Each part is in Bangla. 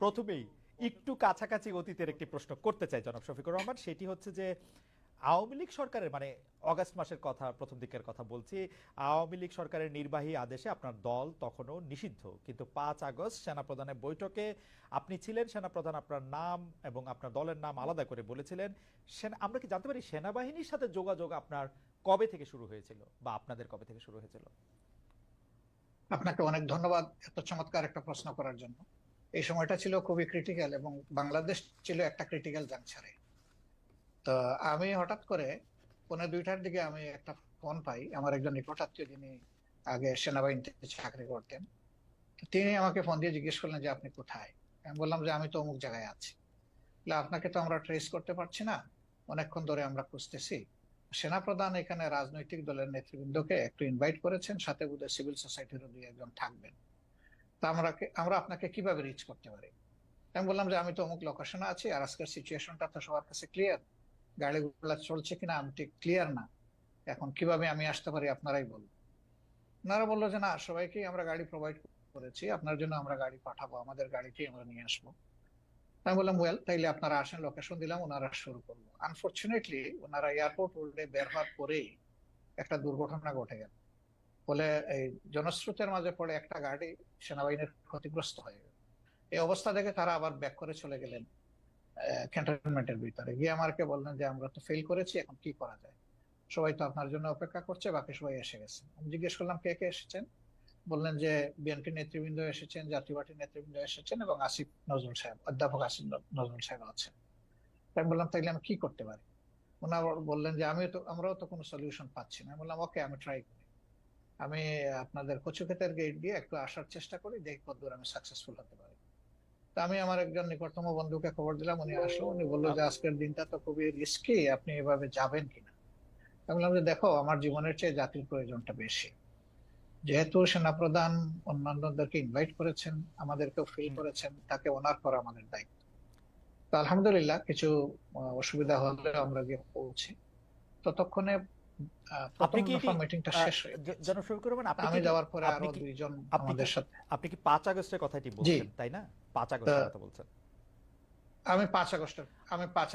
প্রথমেই একটু কাছাকাছি অতীতের একটি প্রশ্ন করতে চাই জনাব শফিকুর রহমান, সেটি হচ্ছে যে আওয়ামী লীগ সরকারের মানে অগাস্ট মাসের কথা, প্রথম দিকের কথা বলছি, আওয়ামী লীগ সরকারের নির্বাহী আদেশে আপনার দল তখনও নিষিদ্ধ, কিন্তু 5 আগস্ট সেনাপ্রধানের বৈঠকে আপনি ছিলেন, সেনাপ্রধান আপনার নাম এবং আপনার দলের নাম আলাদা করে বলেছিলেন। আমরা কি জানতে পারি সেনাবাহিনীর সাথে যোগাযোগ আপনার কবে থেকে শুরু হয়েছিল বা আপনাদের কবে থেকে শুরু হয়েছিল? আপনাকে অনেক ধন্যবাদ এত চমৎকার একটা প্রশ্ন করার জন্য। এই সময়টা ছিল খুবই ক্রিটিক্যাল এবং বাংলাদেশ ছিল একটা ক্রিটিক্যাল জাংশনে। তো আমি হঠাৎ করে 1:30টার দিকে আমি একটা ফোন পাই আমার একজন নিকট আত্মীয়, যিনি আগে সেনাবাহিনীতে চাকরি করতেন। তিনি আমাকে ফোন দিয়ে জিজ্ঞেস করলেন যে আপনি কোথায়। আমি বললাম যে আমি তো অমুক জায়গায় আছি। আপনাকে তো আমরা ট্রেস করতে পারছি না, অনেকক্ষণ ধরে আমরা খুঁজতেছি। সেনাপ্রধান এখানে রাজনৈতিক দলের নেতৃবৃন্দকে একটু ইনভাইট করেছেন, সাথে বোধহয় সিভিল সোসাইটিরও 2-1 জন থাকবেন। তা আমরা আপনাকে কিভাবে রিচ করতে পারি? আমি বললাম যে আমি তো অমুক লোকেশনে আছি, আর আজকের সিচুয়েশনটা তো সবার কাছে ক্লিয়ার, গাড়িগুলো চলছে কিনা আমি ঠিক ক্লিয়ার না, এখন কিভাবে আমি আসতে পারি আপনারাই বলুন। ওনারা বললো যে না, সবাইকেই আমরা গাড়ি প্রোভাইড করেছি, আপনার জন্য আমরা গাড়ি পাঠাবো, আমাদের গাড়িতেই আমরা নিয়ে আসবো। আমি বললাম ওয়েল, তাইলে আপনারা আসেন, লোকেশন দিলাম, ওনারা শুরু করলো। আনফরচুনেটলি ওনারা এয়ারপোর্ট রোডে বের হওয়ার পরেই একটা দুর্ঘটনা ঘটে গেল। ফলে এই জনস্রোতের মাঝে পড়ে একটা গাড়ি সেনাবাহিনীর ক্ষতিগ্রস্ত হয়ে গেল। এই অবস্থা দেখে তারা আবার ব্যাক করে চলে গেলেন ক্যান্টনমেন্টের ভিতরে গিয়ে আমাকে বললেন যে আমরা তো ফেল করেছি, এখন কি করা যায়, সবাই তো আপনার জন্য অপেক্ষা করছে, বাকি সবাই এসে গেছে। আমি জিজ্ঞেস করলাম কে কে এসেছেন। বললেন যে বিএনপি নেতৃবৃন্দ এসেছেন, জাতীয় পার্টির নেতৃবৃন্দ এসেছেন, এবং আসিফ নজরুল সাহেব, অধ্যাপক আসিফ নজরুল সাহেব আছেন। আমি বললাম তাইলে আমি কি করতে পারি? ওনারা বললেন যে আমরাও তো কোনো সলিউশন পাচ্ছি না। আমি বললাম ওকে, আমি ট্রাই করি, আমি আপনাদের কচুক্ষেতের গেট দিয়ে একটু আসার চেষ্টা করি, দেখি কতদূর আমি সাকসেসফুল হতে পারি। তা আমি আমার একজন নিকটতম বন্ধুকে খবর দিলাম, উনি আসলো, উনি বললো যে আজকের দিনটা তো খুবই রিস্কি, আপনি এভাবে যাবেন কিনা। আমি বললাম যে দেখো, আমার জীবনের চেয়ে জাতির প্রয়োজনটা বেশি, যেহেতু সেনাপ্রধান অন্যান্যদেরকে ইনভাইট করেছেন, আমাদেরকেও ফিল করেছেন, তাকে অনার করা আমাদের দায়িত্ব। তো আলহামদুলিল্লাহ কিছু অসুবিধা হলে আমরা গিয়ে পৌঁছি। ততক্ষণে প্রথম আপনি কি দফা মিটিংটা শেষ হয়ে গেছে। জনাব শফিকুর রহমান, আপনি কি আমি যাওয়ার পরে আপনি আরো কি 2 জন আপনি কি আমাদের সাথে। আপনি কি 5 আগস্টের কথাটি জি। বলছেন, তাই না? 5 আগস্টের তা কথা বলছেন। আমি 5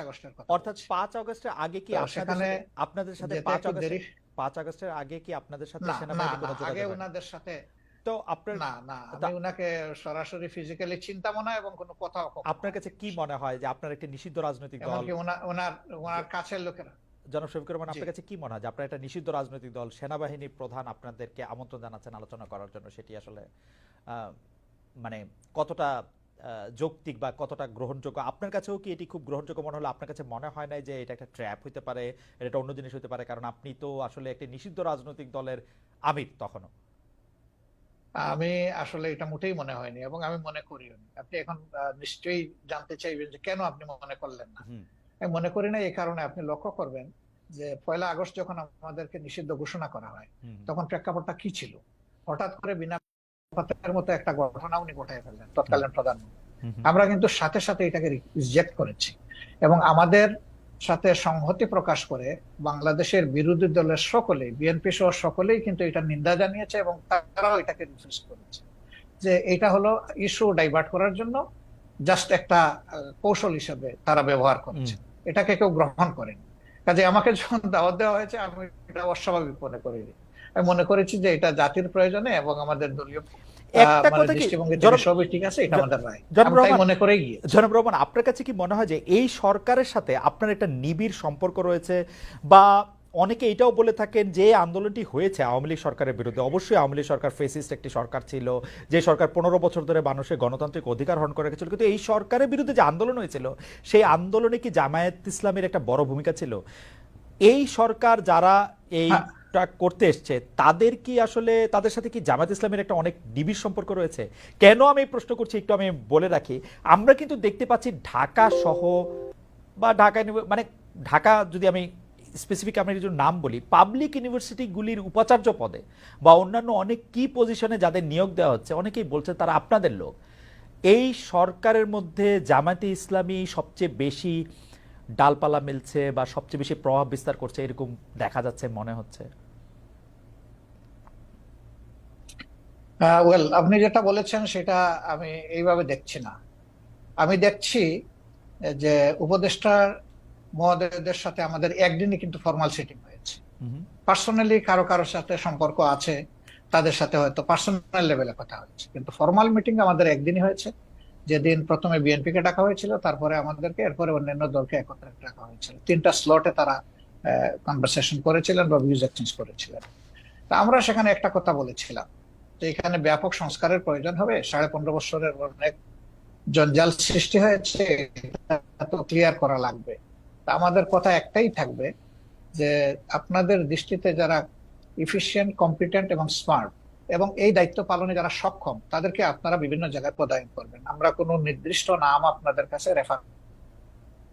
আগস্টের কথা অর্থাৎ বলছি। 5 আগস্টের আগে কি তো আপনাদের সেখানে সাথে আপনাদের সাথে যেতে পাঁচ একটু আগস্টে দেরি। 5 আগস্টের আগে কি আপনাদের সাথে না না সেনাবাহিনীর না, কোনো আগে যোগাযোগ হয়নি? ওনাদের সাথে তো আপনার না না, তা আমি উনাকে সরাসরি ফিজিক্যালি চিন্তাম না, এবং কোনো কথাও কখনো আপনার হয়নি কাছে কি ওনার মনে সাথে। হয় যে আপনার একটা নিষিদ্ধ রাজনৈতিক দল, এমনকি ওনার ওনার জ- কাছের লোকেরা। জনাব শফিকুর রহমান, জি। আপনার কাছে কি মনে হয় যে আপনার একটা নিষিদ্ধ রাজনৈতিক দল, সেনাবাহিনীর প্রধান আপনাদেরকে আমন্ত্রণ জানাচ্ছেন আলোচনা করার জন্য, সেটি আসলে আহ, মানে কতটা যৌক্তিক বা কতটা গ্রহণযোগ্য? আপনার কাছেও কি এটি খুব গ্রহণযোগ্য মনে হলো? আপনার কাছে মনে হয় না যে এটা একটা ট্র্যাপ হতে পারে, এটা একটা অন্য জিনিস হতে পারে? কারণ আপনি তো আসলে একটা নিষিদ্ধ রাজনৈতিক দলের আমির তখনও। আমি আসলে এটা মোটেই মনে হয়নি, এবং আমি মনে করিও নি। আপনি এখন নিশ্চয়ই জানতে চাইবেন যে কেন আপনি মনে করলেন না। হুম। আমি মনে করি না এই কারণে, আপনি লক্ষ্য করবেন যে 1 আগস্ট যখন আমাদেরকে নিষিদ্ধ ঘোষণা করা হয়, হুম। তখন প্রেক্ষাপটটা কি ছিল। হঠাৎ করে বিনা পাতের মতো একটা ঘটনা উনি ঘটায় ফেললেন, হুম। তৎকালীন প্রধানমন্ত্রী। হুম। আমরা কিন্তু সাথে সাথে এটাকে রিজেক্ট করেছি, এবং আমাদের সাথে সংহতি প্রকাশ করে বাংলাদেশের বিরোধী দলের সকলে, বিএনপি সহ সকলেই কিন্তু এটা নিন্দা জানিয়েছে, এবং তারাও এটাকে রিফিউজ করেছে, যে এটা হলো ইস্যু ডাইভার্ট করার জন্য জাস্ট একটা কৌশল হিসেবে তারা ব্যবহার হুম। করেছে, এটাকে কেউ গ্রহণ করেনি। কাজে আমাকে যখন দাওয়াত দেওয়া হয়েছে, আমি এটা অস্বাভাবিক মনে করিনি। আমি মনে করেছি যে এটা জাতির প্রয়োজনে এবং আমাদের দলীয় একটা মানে কথা কি দৃষ্টিভঙ্গি থেকে জনাব সবই ঠিক আছে, এটা জ- আমাদের রায়। জনাব আমি তাই রহমান, মনে করেই গিয়েছি। জনাব রহমান, আপনার কাছে কি মনে হয় যে এই সরকারের সাথে আপনার একটা নিবিড় সম্পর্ক রয়েছে? বা অনেকে এটাও বলে থাকেন যে আন্দোলনটি হয়েছে আওয়ামী লীগ সরকারের বিরুদ্ধে, অবশ্যই আওয়ামী লীগ সরকার ফেসিস্ট একটি সরকার ছিল, যে সরকার 15 বছর ধরে মানুষের গণতান্ত্রিক অধিকার হরণ করে রেখেছিল, কিন্তু এই সরকারের বিরুদ্ধে যে আন্দোলন হয়েছিল সেই আন্দোলনে কি জামায়াত ইসলামের একটা বড় ভূমিকা ছিল? এই সরকার যারা হ্যাঁ, এইটা করতে এসছে তাদের কি আসলে, তাদের সাথে কি জামায়াত ইসলামের একটা অনেক নিবিড় সম্পর্ক রয়েছে? কেন আমি এই প্রশ্ন করছি একটু আমি বলে রাখি। আমরা কিন্তু দেখতে পাচ্ছি ঢাকা সহ বা মানে ঢাকা, যদি আমি স্পেসিফিক আমি কিছু নাম বলি, পাবলিক ইউনিভার্সিটিগুলির উপাচার্য পদে বা অন্যান্য অনেক কি পজিশনে যাদের নিয়োগ দেওয়া হচ্ছে, অনেকেই বলছে তারা আপনাদের লোক। এই সরকারের মধ্যে জামায়াতে ইসলামী সবচেয়ে বেশি ডালপালা মিলছে বা সবচেয়ে বেশি প্রভাব বিস্তার করছে এরকম দেখা যাচ্ছে, মনে হচ্ছে। ওয়েল, আপনি যেটা বলেছেন সেটা আমি এইভাবে দেখছি না। আমি দেখছি যে উপদেষ্টার মহোদয়দের সাথে আমাদের একদিনই কিন্তু ফর্মাল সিটিং হয়েছে। হুম, পার্সোনালি কারো কারোর সাথে সম্পর্ক আছে, তাদের সাথে হয়তো পার্সোনাল লেভেলে কথা হয়েছে, কিন্তু ফর্মাল মিটিং আমাদের একদিনই হয়েছে, যেদিন প্রথমে বিএনপি কে ডাকা হয়েছিল, তারপরে আমাদেরকে, এরপরে অন্যান্য দলকে একত্রে ডাকা হয়েছিল। 3টা স্লটে তারা কনভারসেশন করেছিলেন বা ভিউজ এক্সচেঞ্জ করেছিলেন। তা আমরা সেখানে একটা কথা বলেছিলাম যে এখানে ব্যাপক সংস্কারের প্রয়োজন হবে, 15.5 বছরের অনেক জঞ্জাল সৃষ্টি হয়েছে, এটা তো ক্লিয়ার করা লাগবে। তা আমাদের কথা একটাই থাকবে যে আপনাদের দৃষ্টিতে যারা ইফিশিয়েন্ট, কম্পিটেন্ট এবং স্মার্ট এবং এই দায়িত্ব পালনে যারা সক্ষম, তাদেরকে আপনারা বিভিন্ন জায়গায় পদায়ন করবেন। আমরা কোনো নির্দিষ্ট নাম আপনাদের কাছে রেফার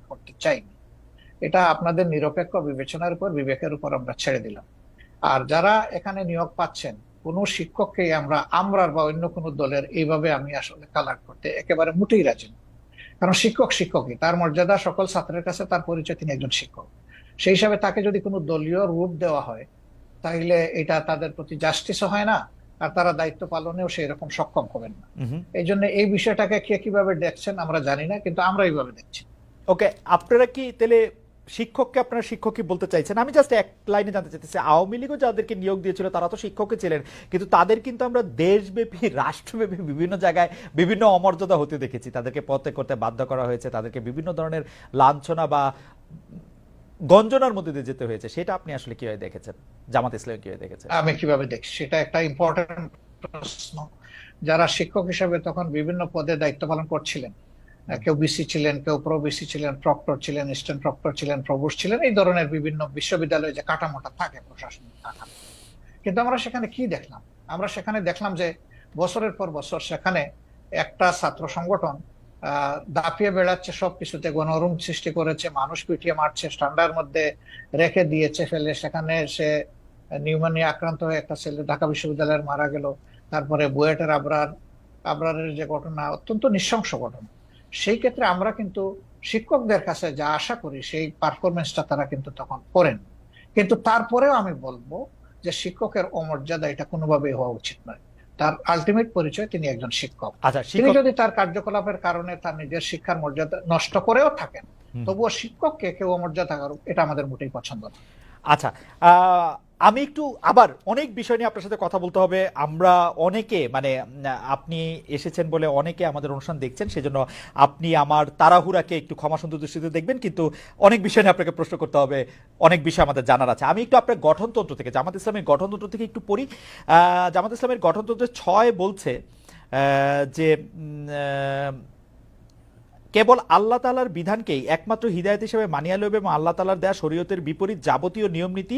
করতে চাইনি, এটা আপনাদের নিরপেক্ষ বিবেচনার উপর, বিবেকের উপর আমরা ছেড়ে দিলাম। আর যারা এখানে নিয়োগ পাচ্ছেন, কোনো শিক্ষককে আমরা বা অন্য কোনো দলের এইভাবে আমি আসলে কালার করতে একেবারে মোটেই রাজি না। কারণ শিক্ষক শিক্ষকই, তার মর্যাদা সকল ছাত্রের কাছে, তার পরিচয় তিনি একজন শিক্ষক। সেই হিসাবে তাকে যদি কোনো দলীয় রূপ দেওয়া হয়, তাহলে এটা তাদের প্রতি জাস্টিসও হয় না, আর তারা দায়িত্ব পালনেও সেই রকম সক্ষম হবেন না। হুম। এই জন্য এই বিষয়টাকে কে কিভাবে দেখছেন আমরা জানি না, কিন্তু আমরা এইভাবে দেখছি। ওকে, আপনারা কি তাহলে শিক্ষককে আপনারা শিক্ষকই বলতে চাইছেন? আমি জাস্ট এক লাইনে জানতে চাইতেছি, আওয়ামী লীগও যাদেরকে নিয়োগ দিয়েছিল তারা তো শিক্ষকই ছিলেন, কিন্তু তাদের কিন্তু আমরা দেশব্যাপী, রাষ্ট্রব্যাপী বিভিন্ন জায়গায় বিভিন্ন অমর্যাদা হতে দেখেছি। তাদেরকে পদত্যাগ করতে বাধ্য করা হয়েছে, তাদেরকে বিভিন্ন ধরনের লাঞ্ছনা বা গঞ্জনার মধ্যে দিয়ে যেতে হয়েছে। সেটা আপনি আসলে কিভাবে দেখেছেন? জামাত ইসলামী কিভাবে দেখেছেন? আমি কিভাবে দেখছি সেটা একটা ইম্পর্টেন্ট প্রশ্ন। যারা শিক্ষক হিসেবে তখন বিভিন্ন পদে দায়িত্ব পালন করছিলেন, কেউ বিসি ছিলেন, কেউ প্রো বিসি ছিলেন, প্রক্টর ছিলেন, অ্যাসিস্ট্যান্ট প্রক্টর ছিলেন, প্রভোস্ট ছিলেন, এই ধরনের বিভিন্ন বিশ্ববিদ্যালয়ে যে কাঠামোটা থাকে, প্রশাসনিক কাঠামো। কিন্তু আমরা সেখানে কি দেখলাম? আমরা সেখানে দেখলাম যে বছরের পর বছর সেখানে একটা ছাত্র সংগঠন দাপিয়ে বেড়াচ্ছে, সবকিছুতে গণরুম সৃষ্টি করেছে, মানুষ পিটিয়ে মারছে, ঠান্ডার মধ্যে রেখে দিয়েছে ফেলে। সেখানে সে নিউমোনিয়া আক্রান্ত হয়ে একটা ছেলে ঢাকা বিশ্ববিদ্যালয়ের মারা গেল। তারপরে বুয়েটের আবরারের যে ঘটনা, অত্যন্ত নৃশংস ঘটনা। সেই ক্ষেত্রে আমরা কিন্তু শিক্ষকদের কাছে যা আশা করি সেই পারফরমেন্সটা তারা কিন্তু তখন করেন। কিন্তু তারপরেও আমি বলবো যে শিক্ষকের অমর্যাদা এটা কোনোভাবেই হওয়া উচিত নয়। তার আলটিমেট পরিচয় তিনি একজন শিক্ষক। আচ্ছা, তিনি শিক্ষক। যদি তার কার্যকলাপের কারণে তার নিজের শিক্ষার মর্যাদা নষ্ট করেও থাকেন, হুম। তবুও শিক্ষককে কেউ অমর্যাদা করুক, এটা আমাদের মোটেই পছন্দ না। আচ্ছা, আমি একটু আবার অনেক বিষয় নিয়ে আপনার সাথে কথা বলতে হবে। আমরা অনেকে মানে আপনি এসেছেন বলে অনেকে আমাদের অনুষ্ঠান দেখছেন, সেজন্য আপনি আমার তাড়াহুড়াকে একটু ক্ষমা সুন্দর দৃষ্টিতে দেখবেন, কিন্তু অনেক বিষয় নিয়ে আপনাকে প্রশ্ন করতে হবে, অনেক বিষয় আমাদের জানার আছে। আমি একটু আপনার গঠনতন্ত্র থেকে, জামাত ইসলামের গঠনতন্ত্র থেকে একটু পড়ি। জামাত ইসলামের গঠনতন্ত্রের 6 বলছে যে কেবল আল্লাহ তাআলার বিধানকেই একমাত্র হিদায়াত হিসেবে মানিয়া লইবে এবং আল্লাহ তাআলার দেয়া শরীয়তের বিপরীত যাবতীয় নিয়মনীতি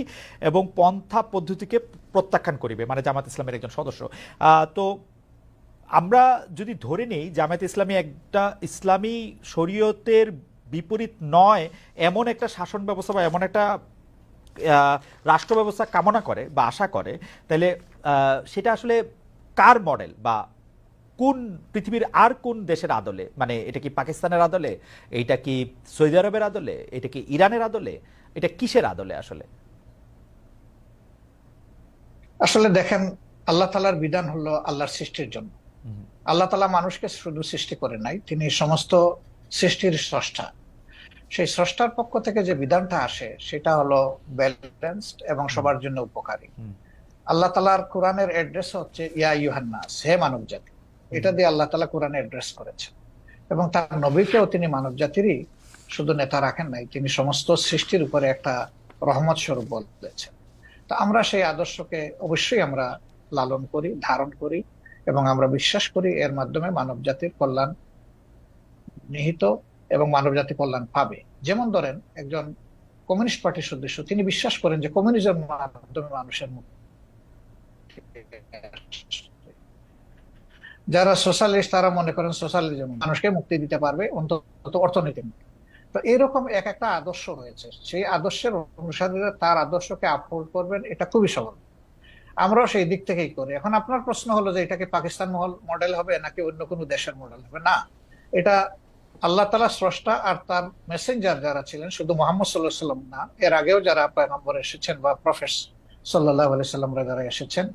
এবং পন্থা পদ্ধতিকে প্রত্যাখ্যান করিবে, মানে জামাত ইসলামের একজন সদস্য। তো আমরা যদি ধরে নেই জামায়াত ইসলামী একটা ইসলামী শরীয়তের বিপরীত নয় এমন একটা শাসন ব্যবস্থা বা এমন একটা রাষ্ট্র ব্যবস্থা কামনা করে বা আশা করে, তাহলে সেটা আসলে কার মডেল বা কোন পৃথিবীর আর কোন দেশের আদলে? মানে এটা কি পাকিস্তানের আদলে, এটা কি সৌদি আরবের আদলে, এটা কি ইরানের আদলে, এটা কিসের আদলে আসলে? আসলে দেখেন, আল্লাহ তাআলার বিধান হলো আল্লাহর সৃষ্টির জন্য। হুম, আল্লাহ তাআলা মানুষকে শুধু সৃষ্টি করে নাই, তিনি সমস্ত সৃষ্টির স্রষ্টা। সেই স্রষ্টার পক্ষ থেকে যে বিধানটা আসে সেটা হলো ব্যালেন্সড এবং সবার জন্য উপকারী। হুম, আল্লাহ তাআলার কোরআনের অ্যাড্রেস হচ্ছে ইয়া আইয়ুহান নাস, হে মানব জাতি। এটা দিয়ে আল্লাহ তাআলা কোরআনে অ্যাড্রেস করেছেন, এবং তার নবীকেও তিনি মানব জাতিরই শুধু নেতা রাখেন নাই, তিনি সমস্ত সৃষ্টির উপরে একটা রহমত স্বরূপ বলেছেন। তো আমরা সেই আদর্শকে অবশ্যই আমরা লালন করি, ধারণ করি, এবং আমরা বিশ্বাস করি এর মাধ্যমে মানব জাতির কল্যাণ নিহিত এবং মানব জাতি কল্যাণ পাবে। যেমন ধরেন, একজন কমিউনিস্ট পার্টির সদস্য, তিনি বিশ্বাস করেন যে কমিউনিজমের মাধ্যমে মানুষের মুক্তি। যারা সোশ্যালিস্ট তারা মনে করেন সোশ্যালিজম মানুষকে মুক্তি দিতে পারবে, অন্তত অর্থনীতি মুক্তি। তো এরকম এক একটা আদর্শ রয়েছে, সেই আদর্শের অনুসারীরা তার আদর্শকে আপহোল্ড করবেন, এটা খুবই সহজ। আমরাও সেই দিক থেকেই করি। এখন আপনার প্রশ্ন হলো যে এটা কি পাকিস্তান মডেল হবে নাকি অন্য কোনো দেশের মডেল হবে? না, এটা আল্লাহ তাআলা স্রষ্টা, আর তার মেসেঞ্জার যারা ছিলেন, শুধু মুহাম্মদ সাল্লাল্লাহু আলাইহি সাল্লাম না, এর আগেও যারা পয়গম্বর এসেছেন বা প্রফেট সাল্লাল্লাহু আলাইহি সাল্লামরা যারা এসেছেন,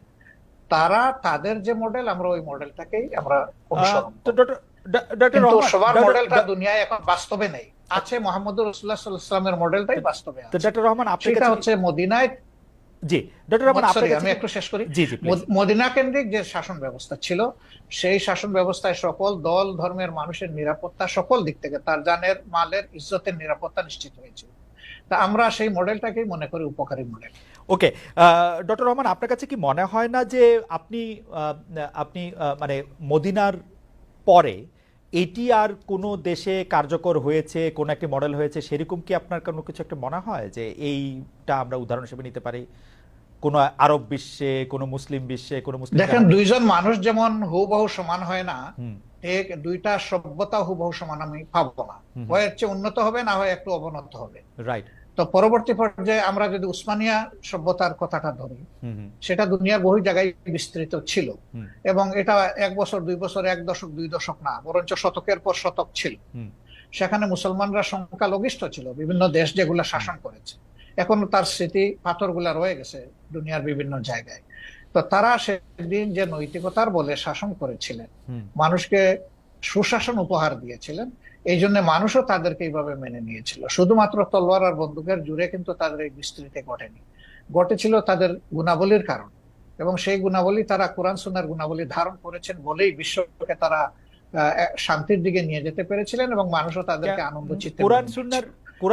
তারা তাদের যে মডেল, আমরা ওই মডেলটাকেই আমরা অনুসরণ তো করি। ডক্টর ডক্টর কিন্তু রহমান, সবার মডেলটা দুনিয়ায় এখন বাস্তবে নেই। আছে মোহাম্মদ রাসূলুল্লাহ সাল্লাল্লাহু আলাইহি ওয়াসাল্লামের মডেলটাই বাস্তবে আছে। ডক্টর রহমান আপনার সেটা কাছে হচ্ছে মদিনায়, জি ডক্টর রহমান আপনার সরি কাছে আমি একটু শেষ করি। জি জি প্লিজ। মদিনা কেন্দ্রিক যে শাসন ব্যবস্থা ছিল, সেই শাসন ব্যবস্থায় সকল দল ধর্মের মানুষের নিরাপত্তা সকল দিক থেকে, তার জানের মালের ইজ্জতের নিরাপত্তা নিশ্চিত হয়েছিল। তা আমরা সেই মডেলটাকেই মনে করি উপকারী মডেল। ওকে, ডক্টর রহমান আপনার কাছে কি মনে হয় না যে আপনি আপনি মানে মদিনার পরে এটি আর কোনো দেশে কার্যকর হয়েছে, কোন একটি মডেল হয়েছে, সেরকম কি আপনার কোনো কিছু একটা মনে হয় যে এইটা আমরা উদাহরণ হিসেবে নিতে পারি কোনো আরব বিশ্বে, কোনো মুসলিম বিশ্বে, কোনো মুসলিম দেখেন, দুইজন মানুষ যেমন হুবহু সমান হয় না, হুম ঠিক দুইটা সভ্যতা হুবহু সমান আমি পাবো না। হয় এর চেয়ে উন্নত হবে, না হয় একটু অবনত হবে। রাইট। তো পরবর্তী পর্যায়ে আমরা যদি উসমানিয়া সভ্যতার কথাটা ধরি, সেটা দুনিয়ার বহু জায়গায় বিস্তৃত ছিল, এবং এটা 1 বছর 2 বছর, 1 দশক 2 দশক না, বরঞ্চ শতকের পর শতক ছিল। সেখানে মুসলমানরা সংখ্যালঘিষ্ঠ ছিল, বিভিন্ন দেশ যেগুলা শাসন করেছে, এখনো তার স্মৃতি পাথরগুলা রয়ে গেছে দুনিয়ার বিভিন্ন জায়গায়। তো তারা সেদিন যে নৈতিকতার বলে শাসন করেছিলেন, মানুষকে সুশাসন উপহার দিয়েছিলেন, এই জন্য মানুষও তাদেরকে এইভাবে মেনে নিয়েছিল। শুধুমাত্র তলোয়ার আর বন্দুকের জুড়ে কিন্তু তাদের এই বিস্তৃতি ঘটেনি, ঘটেছিল তাদের গুণাবলীর কারণ, এবং সেই গুণাবলী তারা কোরআন সুন্নাহর গুণাবলী ধারণ করেছেন বলেই বিশ্বকে তারা শান্তির দিকে নিয়ে যেতে পেরেছিলেন, এবং মানুষও তাদেরকে আনন্দ চিত্তে কোরআন সুন্নাহর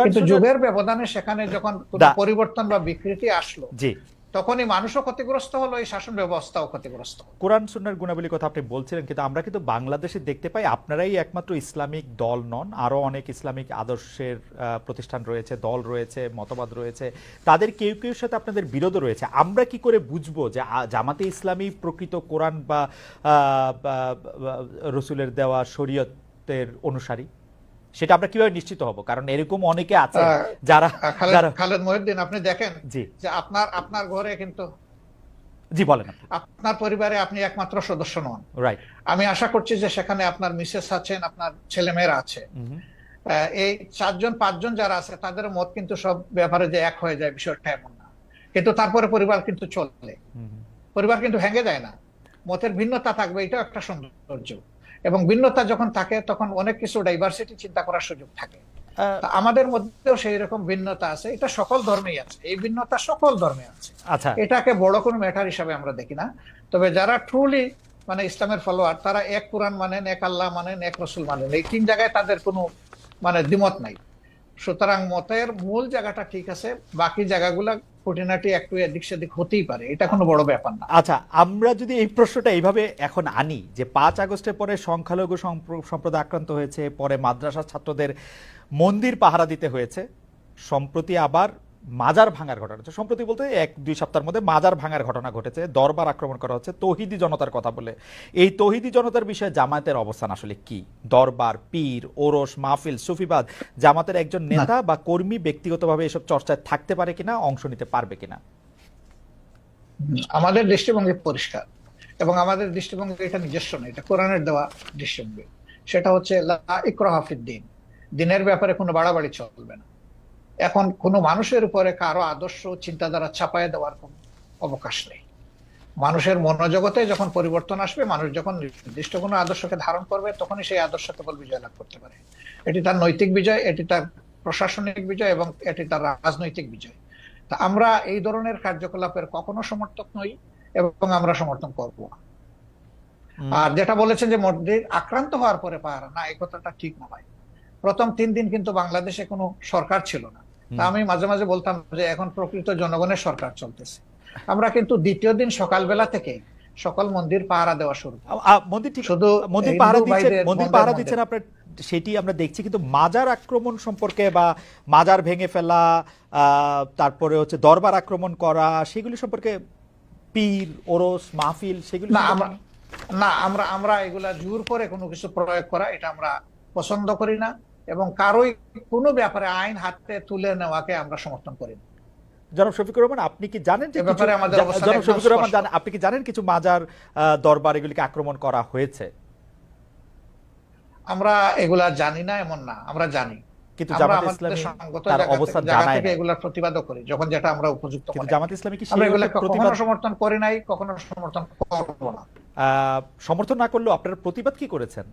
কিন্তু যুগের ব্যবধানে সেখানে যখন কোনো পরিবর্তন বা বিকৃতি আসলো, জি তখনই মানুষও ক্ষতিগ্রস্ত হলো, এই শাসন ব্যবস্থাও ক্ষতিগ্রস্ত হলো। কোরআন সুন্নাহর গুণাবলীর কথা আপনি বলছিলেন, কিন্তু আমরা কিন্তু বাংলাদেশে দেখতে পাই আপনারাই একমাত্র ইসলামিক দল নন, আরো অনেক ইসলামিক আদর্শের প্রতিষ্ঠান রয়েছে, দল রয়েছে, মতবাদ রয়েছে, তাদের কেউ কেউ সাথে আপনাদের বিরোধ রয়েছে। আমরা কি করে বুঝবো যে জামাতে ইসলামী প্রকৃত কোরআন বা রসুলের দেওয়া শরীয়তের অনুসারী? সেটা আমরা কিভাবে নিশ্চিত হব? কারণ এরকম অনেকে আছে যারা খালেদ মহিউদ্দিন, আপনি দেখেন জি যে আপনার ঘরে কিন্তু, জি বলেন, আপনার পরিবারে আপনি একমাত্র সদস্য নন, রাইট? আমি আশা করছি যে সেখানে আপনার মিসেস আছেন, আপনার ছেলেমেয়েরা আছে। এই 4জন 5জন যারা আছে, তাদের মত কিন্তু সব ব্যাপারে যে এক হয়ে যায় বিষয়টা এমন না, কিন্তু তারপরে পরিবার কিন্তু চলে, পরিবার কিন্তু ভেঙে যায় না। মতের ভিন্নতা থাকবে, এটাও একটা সৌন্দর্য, এবং ভিন্নতা যখন থাকে তখন অনেক কিছু ডাইভার্সিটি চিন্তা করার সুযোগ থাকে। আমাদের মধ্যেও সেই রকম ভিন্নতা আছে, এটা সকল ধর্মেই আছে, এই ভিন্নতা সকল ধর্মে আছে। আচ্ছা, এটাকে বড় কোনো ম্যাটার হিসাবে আমরা দেখি না। তবে যারা ট্রুলি মানে ইসলামের ফলোয়ার, তারা এক কোরআন মানেন, এক আল্লাহ মানেন, এক রসুল মানেন, এই 3 জায়গায় তাদের কোনো মানে দ্বিমত নাই। সুতরাং মতের মূল জায়গাটা ঠিক আছে, বাকি জায়গাগুলা খুঁটিনাটি একটু এদিক সেদিক হতেই পারে, এটা কোনো বড় ব্যাপার না। আচ্ছা, আমরা যদি এই প্রশ্নটা এইভাবে এখন আনি যে 5 আগস্টের পরে সংখ্যালঘু সম্প্রদায় আক্রান্ত হয়েছে, পরে মাদ্রাসার ছাত্রদের মন্দির পাহারা দিতে হয়েছে, সম্প্রতি আবার মাজার ভাঙার ঘটনা হচ্ছে, সম্প্রতি বলতে 1-2 সপ্তাহের মধ্যে মাজার ভাঙার ঘটনা ঘটেছে, দরবার আক্রমণ করা হচ্ছে তৌহিদি জনতার কথা বলে। এই তৌহিদি জনতার বিষয়ে জামায়াতের অবস্থান আসলে কি? দরবার, পীর, ওরস, মাহফিল, সুফিবাদ, জামাতের একজন নেতা বা কর্মী ব্যক্তিগতভাবে এসব চর্চায় থাকতে পারে কিনা, অংশ নিতে পারবে কিনা? আমাদের দৃষ্টিভঙ্গি পরিষ্কার, এবং আমাদের দৃষ্টিভঙ্গি এটা নিজস্ব না, এটা কোরআনের দেওয়া দৃষ্টিভঙ্গি। সেটা হচ্ছে লা ইকরাহা ফিদ্দীন, দিনের ব্যাপারে কোনো বাড়াবাড়ি চলবে না। এখন কোনো মানুষের উপরে কারো আদর্শ চিন্তাধারা চাপায় দেওয়ার কোনো অবকাশ নেই। মানুষের মনোজগতে যখন পরিবর্তন আসবে, মানুষ যখন নির্দিষ্ট কোনো আদর্শকে ধারণ করবে, তখনই সেই আদর্শ কেবল বিজয় লাভ করতে পারে। এটি তার নৈতিক বিজয়, এটি তার প্রশাসনিক বিজয়, এবং এটি তার রাজনৈতিক বিজয়। তা আমরা এই ধরনের কার্যকলাপের কখনো সমর্থক নই, এবং আমরা সমর্থন করব না। আর যেটা বলেছেন যে মসজিদ আক্রান্ত হওয়ার পরে পাহারা, না, এই কথাটা ঠিক না ভাই। প্রথম 3 দিন কিন্তু বাংলাদেশে কোনো সরকার ছিল না। তা আমি মাঝে মাঝে বলতাম যে এখন প্রকৃত জনগণের সরকার চলতেছে। আমরা কিন্তু দ্বিতীয় দিন সকালবেলা থেকে সকল মন্দির পাহারা দেওয়া শুরু। মন্দির ঠিক, শুধু মন্দির পাহারা দিচ্ছেন আপনার, সেটি আমরা দেখছি, কিন্তু মাজার আক্রমণ সম্পর্কে বা মাজার ভেঙে ফেলা, তারপরে হচ্ছে দরবার আক্রমণ করা, সেগুলি সম্পর্কে পীর, ওরস, মাহফিল, সেগুলি না, আমরা এগুলা জোর করে কোনো কিছু প্রয়োগ করা, এটা আমরা পছন্দ করি না, এবং কারোই কোনো ব্যাপারে আইন হাতে তুলে নেওয়াকে আমরা সমর্থন করি না। জনাব শফিকুর রহমান, আপনি কি জানেন যে আপনি কি জানেন কিছু মাজার, দরবার, এগুলিকে আক্রমণ করা হয়েছে? আমরা এগুলা জানি না এমন না, আমরা জানি, কিন্তু জামাত ইসলামী তার অবস্থান জানায় না, এগুলা প্রতিবাদও করি যখন যেটা আমরা উপযুক্ত মনে করি। জামাত ইসলামী কি আমরা এগুলা কখনো সমর্থন করি নাই, কখনো সমর্থন করব না। সমর্থন না করলেও আপনারা প্রতিবাদ কি করেছেন?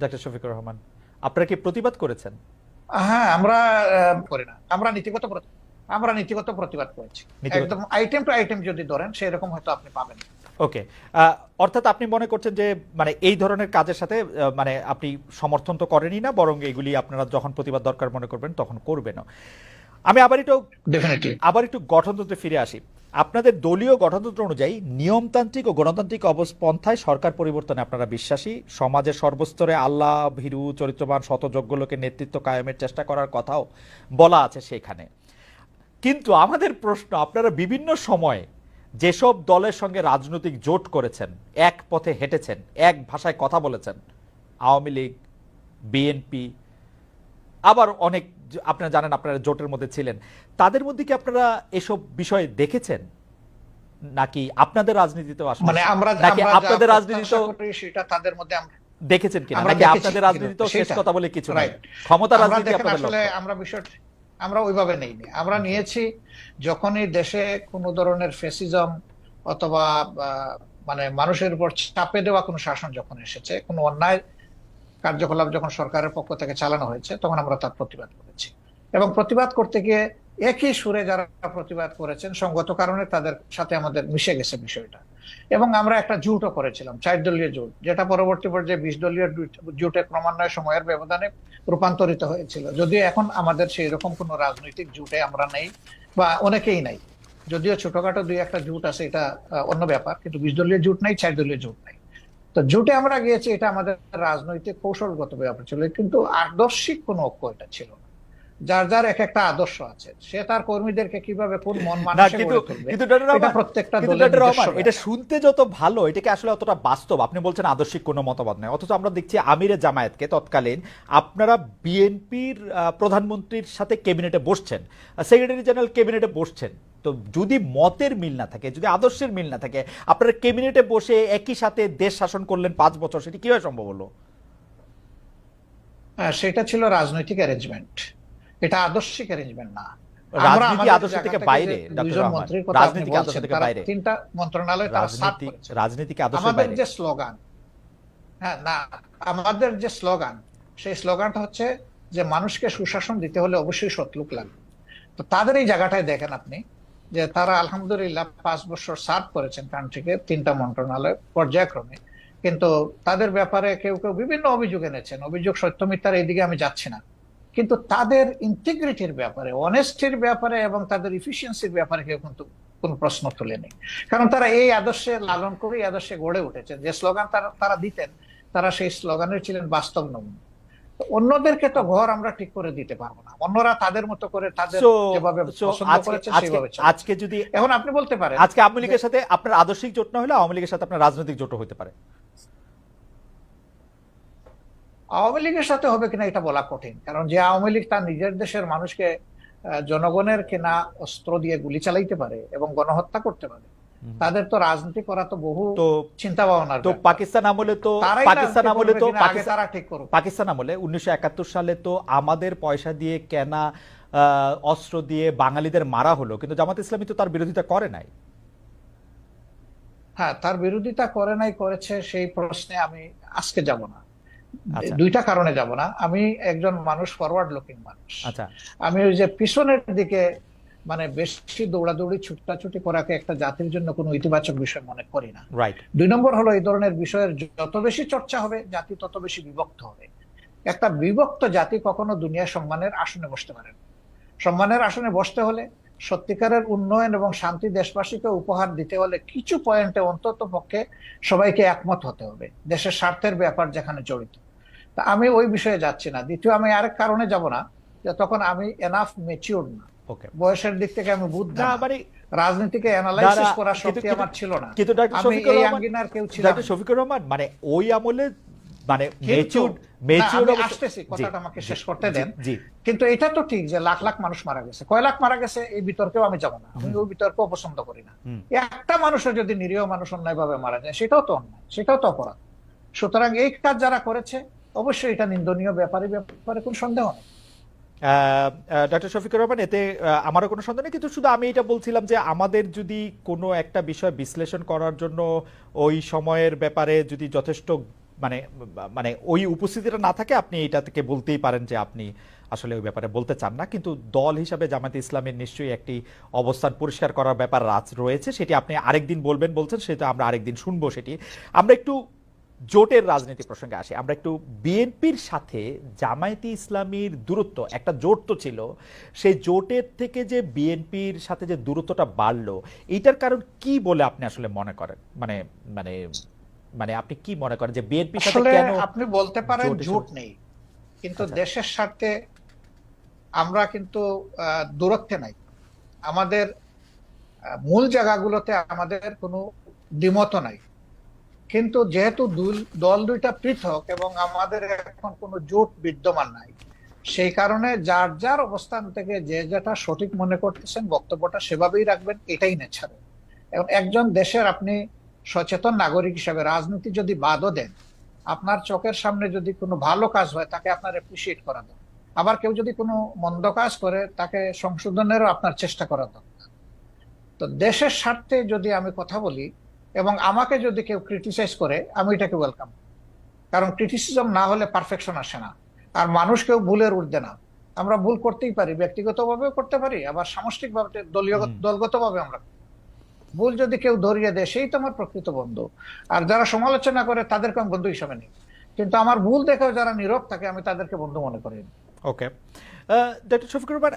ডক্টর শফিকুর রহমান, আপনারা কি প্রতিবাদ করেছেন? হ্যাঁ, আমরা করি না, আমরা নীতিগত প্রতিবাদ করেছি। নীতিগত, একদম আইটেম টু আইটেম যদি ধরেন সেরকম হয়তো আপনি পাবেন। ওকে। অর্থাৎ আপনি মনে করছেন যে মানে এই ধরনের কাজের সাথে মানে আপনি সমর্থন তো করেনই না, বরং এগুলি আপনারা যখন প্রতিবাদ দরকার মনে করবেন তখন করবেন। আমি ডেফিনেটলি আবার একটু গঠনতন্ত্রে ফিরে আসি। আপনাদের দলীয় গঠনতন্ত্র অনুযায়ী নিয়মতান্ত্রিক ও গণতান্ত্রিক পন্থায় সরকার পরিবর্তনে আপনারা বিশ্বাসী। সমাজের সর্বস্তরে আল্লাহ ভীরু চরিত্রবান শতযোগ্য লোকের নেতৃত্ব কায়েমের চেষ্টা করার কথাও বলা আছে সেখানে। কিন্তু আমাদের প্রশ্ন, আপনারা বিভিন্ন সময়ে যেসব দলের সঙ্গে রাজনৈতিক জোট করেছেন, এক পথে হেঁটেছেন, এক ভাষায় কথা বলেছেন, আওয়ামী লীগ, বিএনপি, আবার অনেক, আপনারা জানেন আপনারা জোটের মধ্যে ছিলেন, তাদের মধ্যে কি আপনারা এসব বিষয় দেখেছেন নাকি আপনাদের রাজনীতিতেও আসলে, মানে আমরা নাকি আমরা আপনাদের যা রাজনীতিতেও প্রত্যাশা করি সেটা তাদের মধ্যে আমরা দেখেছেন কিনা, আমরা নাকি দেখেছি আপনাদের কিনা, রাজনীতিতেও শেষ সেটা। কথা বলে কিছু নাই, Right. ক্ষমতা আমরা রাজনীতি দেখেন আপনাদের আসলে লক্ষ্য? আমরা বিষয়টা আমরা ওইভাবে নেইনি। আমরা নিয়েছি যখনই দেশে কোনো ধরনের ফ্যাসিজম অথবা মানে মানুষের উপর চাপে দেওয়া কোনো শাসন যখন এসেছে, কোনো অন্যায় কার্যকলাপ যখন সরকারের পক্ষ থেকে চালানো হয়েছে, তখন আমরা তার প্রতিবাদ করেছি। এবং প্রতিবাদ করতে গিয়ে একই সুরে যারা প্রতিবাদ করেছেন, সঙ্গত কারণে তাদের সাথে আমাদের মিশে গেছে বিষয়টা। এবং আমরা একটা জোটও করেছিলাম, 4 দলীয় জোট, যেটা পরবর্তী পর্যায়ে 20 দলীয় জোটে ক্রমান্বয়ে সময়ের ব্যবধানে রূপান্তরিত হয়েছিল। যদিও এখন আমাদের সেই রকম কোনো রাজনৈতিক জোটে আমরা নেই, বা অনেকেই নাই। যদিও ছোটখাটো 2-1টা জোট আছে, এটা অন্য ব্যাপার, কিন্তু 20 দলীয় জোট নাই, 4 দলীয় জোট নাই। তো জোটে আমরা গিয়েছি, এটা আমাদের রাজনৈতিক কৌশলগত ব্যাপার ছিল, কিন্তু আদর্শিক কোনো ঐক্য এটা ছিল না। যার যার এক একটা আদর্শ আছে, সে তার কর্মীদেরকে কিভাবে কোন মন না, মানসে কিন্তু গড়ে তুলবে, কিন্তু ডক্টর এটা রহমান, প্রত্যেকটা কিন্তু দলের ডক্টর রহমান, নিজস্ব এটা ব্যাপার। শুনতে যত ভালো, এটাকে আসলে অতটা বাস্তব। আপনি বলছেন আদর্শিক কোনো মতবাদ নেই, অথচ আমরা দেখছি আমিরে জামায়াতকে তৎকালীন আপনারা বিএনপির প্রধানমন্ত্রীর সাথে ক্যাবিনেটে বসছেন, সেক্রেটারি জেনারেল ক্যাবিনেটে বসছেন। তো যদি মতের মিল না থাকে, যদি আদর্শের মিল না থাকে, আপনারা ক্যাবিনেটে বসে একই সাথে দেশ শাসন করলেন 5 বছর, সেটি কিভাবে সম্ভব হলো? সেটা ছিল রাজনৈতিক অ্যারেঞ্জমেন্ট, এটা আদর্শিক অ্যারেঞ্জমেন্ট না। রাজনীতি আদর্শ থেকে বাইরে, ডক্টর রহমান, রাজনীতি আদর্শ থেকে বাইরে, 3টা মন্ত্রণালয় তারা সার্ভ রাজনীতি করেছে। রাজনীতি কি আদর্শের আমাদের বাইরে? যে স্লোগান, হ্যাঁ না, আমাদের যে স্লোগান, সেই স্লোগানটা হচ্ছে যে মানুষকে সুশাসন দিতে হলে অবশ্যই সৎলোক লাগবে। তো তাদের এই জায়গাটায় দেখেন আপনি, যে তারা আলহামদুলিল্লাহ 5 বছর সার্ভ করেছেন কান্ট্রিকে, 3টা মন্ত্রণালয় পর্যায়ক্রমে। কিন্তু তাদের ব্যাপারে কেউ কেউ বিভিন্ন অভিযোগ এনেছেন, অভিযোগ সত্য মিথ্যার এইদিকে আমি যাচ্ছি না, কিন্তু তাদের ইন্টিগ্রিটির ব্যাপারে, অনেস্টির ব্যাপারে এবং তাদের ইফিসিয়েন্সির ব্যাপারে কেউ কিন্তু কোন প্রশ্ন তুলেনি। কারণ তারা এই আদর্শে লালন করে, এই আদর্শে গড়ে উঠেছেন। যে স্লোগান তারা দিতেন, তারা সেই স্লোগানের ছিলেন বাস্তব নমুনা। অন্যদেরকে তো ঘর আমরা ঠিক করে দিতে পারবো না, অন্যরা তাদের মতো করে তাদের যেভাবে পছন্দ করেছে সেইভাবে চলছে। আজকে যদি এখন আপনি বলতে পারেন আজকে আওয়ামী লীগের সাথে আপনার আদর্শিক জোট না হলে আওয়ামী লীগের সাথে আপনার রাজনৈতিক জোট হতে পারে। আওয়ামী লীগের সাথে হবে কিনা এটা বলা কঠিন, কারণ যে আওয়ামী লীগ তার নিজের দেশের মানুষকে জনগণের কেনা অস্ত্র দিয়ে গুলি চালাইতে পারে এবং গণহত্যা করতে পারে, তাদের তো রাজনীতি করা তো বহু চিন্তা ভাবনার। তো পাকিস্তান আমলে তো তারা ঠিক করুক। পাকিস্তান আমলে 1971 সালে তো আমাদের পয়সা দিয়ে কেনা অস্ত্র দিয়ে বাঙালিদের মারা হলো, কিন্তু জামাত ইসলামী তো তার বিরোধিতা করে নাই। হ্যাঁ, তার বিরোধিতা করে নাই, করেছে, সেই প্রশ্নে আমি আজকে যাব না। আচ্ছা, 2টা কারণে যাব না। আমি একজন মানুষ, ফরওয়ার্ড লুকিং মানুষ। আচ্ছা, আমি ওই যে পিছনের দিকে মানে বেশি দৌড়াদৌড়ি ছুটাছুটি করাকে একটা জাতির জন্য কোনো ইতিবাচক বিষয় মনে করি না। রাইট। 2 নম্বর হলো, এই ধরনের বিষয়ের যত বেশি চর্চা হবে, জাতি তত বেশি বিভক্ত হবে। একটা বিভক্ত জাতি কখনো দুনিয়ার সম্মানের আসনে বসতে পারে না। সম্মানের আসনে বসতে হলে, সত্যিকারের উন্নয়ন এবং শান্তি দেশবাসীকে উপহার দিতে হলে কিছু পয়েন্টে অন্তত পক্ষে সবাইকে একমত হতে হবে, দেশের স্বার্থের ব্যাপার যেখানে জড়িত। তা আমি ওই বিষয়ে যাচ্ছি না। দ্বিতীয়, আমি আরেক কারণে যাব না, যে তখন আমি এনাফ ম্যাচিউর না, বয়সের দিক থেকে আমি বুদ্ধ না, রাজনীতিকে অ্যানালাইসিস করার শক্তি আমার ছিল না। কিন্তু আমি এই আঙ্গিনার কেউ ছিলাম না। ডক্টর শফিকুর রহমান, মানে ওই আমলে মানে আসতেছি, কথাটা আমাকে শেষ করতে দেন। কিন্তু এটা তো ঠিক যে লাখ লাখ মানুষ মারা গেছে, কয় লাখ মারা গেছে, এই বিতর্কেও আমি যাব না। আমি ওই বিতর্ক পছন্দ করি না। একটা মানুষের যদি নিরীহ মানুষ অন্যায়ভাবে মারা যায়, সেটাও তো অন্যায়, সেটাও তো অপরাধ। সুতরাং এই কাজ যারা করেছে, অবশ্যই এটা নিন্দনীয়, ব্যাপারে কোনো সন্দেহ নেই। ডক্টর শফিকুর রহমান, এতে আমারও কোনো সন্দেহ নেই, কিন্তু শুধু আমি এটা বলছিলাম যে আমাদের যদি কোনো একটা বিষয় বিশ্লেষণ করার জন্য ওই সময়ের ব্যাপারে যদি যথেষ্ট মানে মানে ওই উপস্থিতিটা না থাকে, আপনি এটা থেকে বলতেই পারেন যে আপনি আসলে ওই ব্যাপারে বলতে চান না, কিন্তু দল হিসাবে জামায়াতে ইসলামের নিশ্চয়ই একটি অবস্থান পরিষ্কার করার ব্যাপার রয়েছে, সেটি আপনি আরেকদিন বলবেন বলছেন, সেটা আমরা আরেকদিন শুনবো সেটি। আমরা একটু জোটের রাজনীতি প্রসঙ্গে আসি, আমরা একটু বিএনপির সাথে জামায়াতে ইসলামীর দূরত্ব, একটা জোট তো ছিল, সেই জোটের থেকে যে বিএনপির সাথে যে দূরত্বটা বাড়লো, এইটার কারণ কি বলে আপনি আসলে মনে করেন? মানে মানে মানে আপনি কি মনে করেন যে বিএনপির সাথে আসলে কেন আপনি বলতে পারেন জোট জোট নেই, কিন্তু আচ্ছা, দেশের স্বার্থে আমরা কিন্তু দূরত্বে নাই। আমাদের মূল জায়গাগুলোতে আমাদের কোনো দ্বিমত নাই, কিন্তু যেহেতু দল দুইটা পৃথক এবং আমাদের এখন কোনো জোট বিদ্যমান নাই, সেই কারণে যার যার অবস্থান থেকে যে যেটা সঠিক মনে করতেছেন বক্তব্যটা সেভাবেই রাখবেন, এটাই নেচার। এবং একজন দেশের আপনি সচেতন নাগরিক হিসাবে রাজনীতি যদি বাদও দেন, আপনার চোখের সামনে যদি কোনো ভালো কাজ হয় তাকে আপনার অ্যাপ্রিসিয়েট করা দরকার। আবার কেউ যদি কোনো মন্দ কাজ করে তাকে সংশোধনেরও আপনার চেষ্টা করা দরকার। তো দেশের স্বার্থে যদি আমি কথা বলি এবং আমাকে যদি কেউ ক্রিটিসাইজ করে, আমি এটাকে ওয়েলকাম, কারণ ক্রিটিসিজম না হলে পারফেকশন আসে না। আর মানুষ কেউ ভুলের ঊর্ধ্বে না, আমরা ভুল করতেই পারি, ব্যক্তিগতভাবেও করতে পারি, আবার সামষ্টিকভাবে দলগতভাবে আমরা। ভুল যদি কেউ ধরিয়ে দেয় সেই তো আমার প্রকৃত বন্ধু। আর যারা সমালোচনা করে তাদেরকে আমি বন্ধু হিসাবে নিই, কিন্তু আমার ভুল দেখেও যারা নীরব থাকে আমি তাদেরকে বন্ধু মনে করি না। ওকে। ডক্টর শফিকুর রহমান,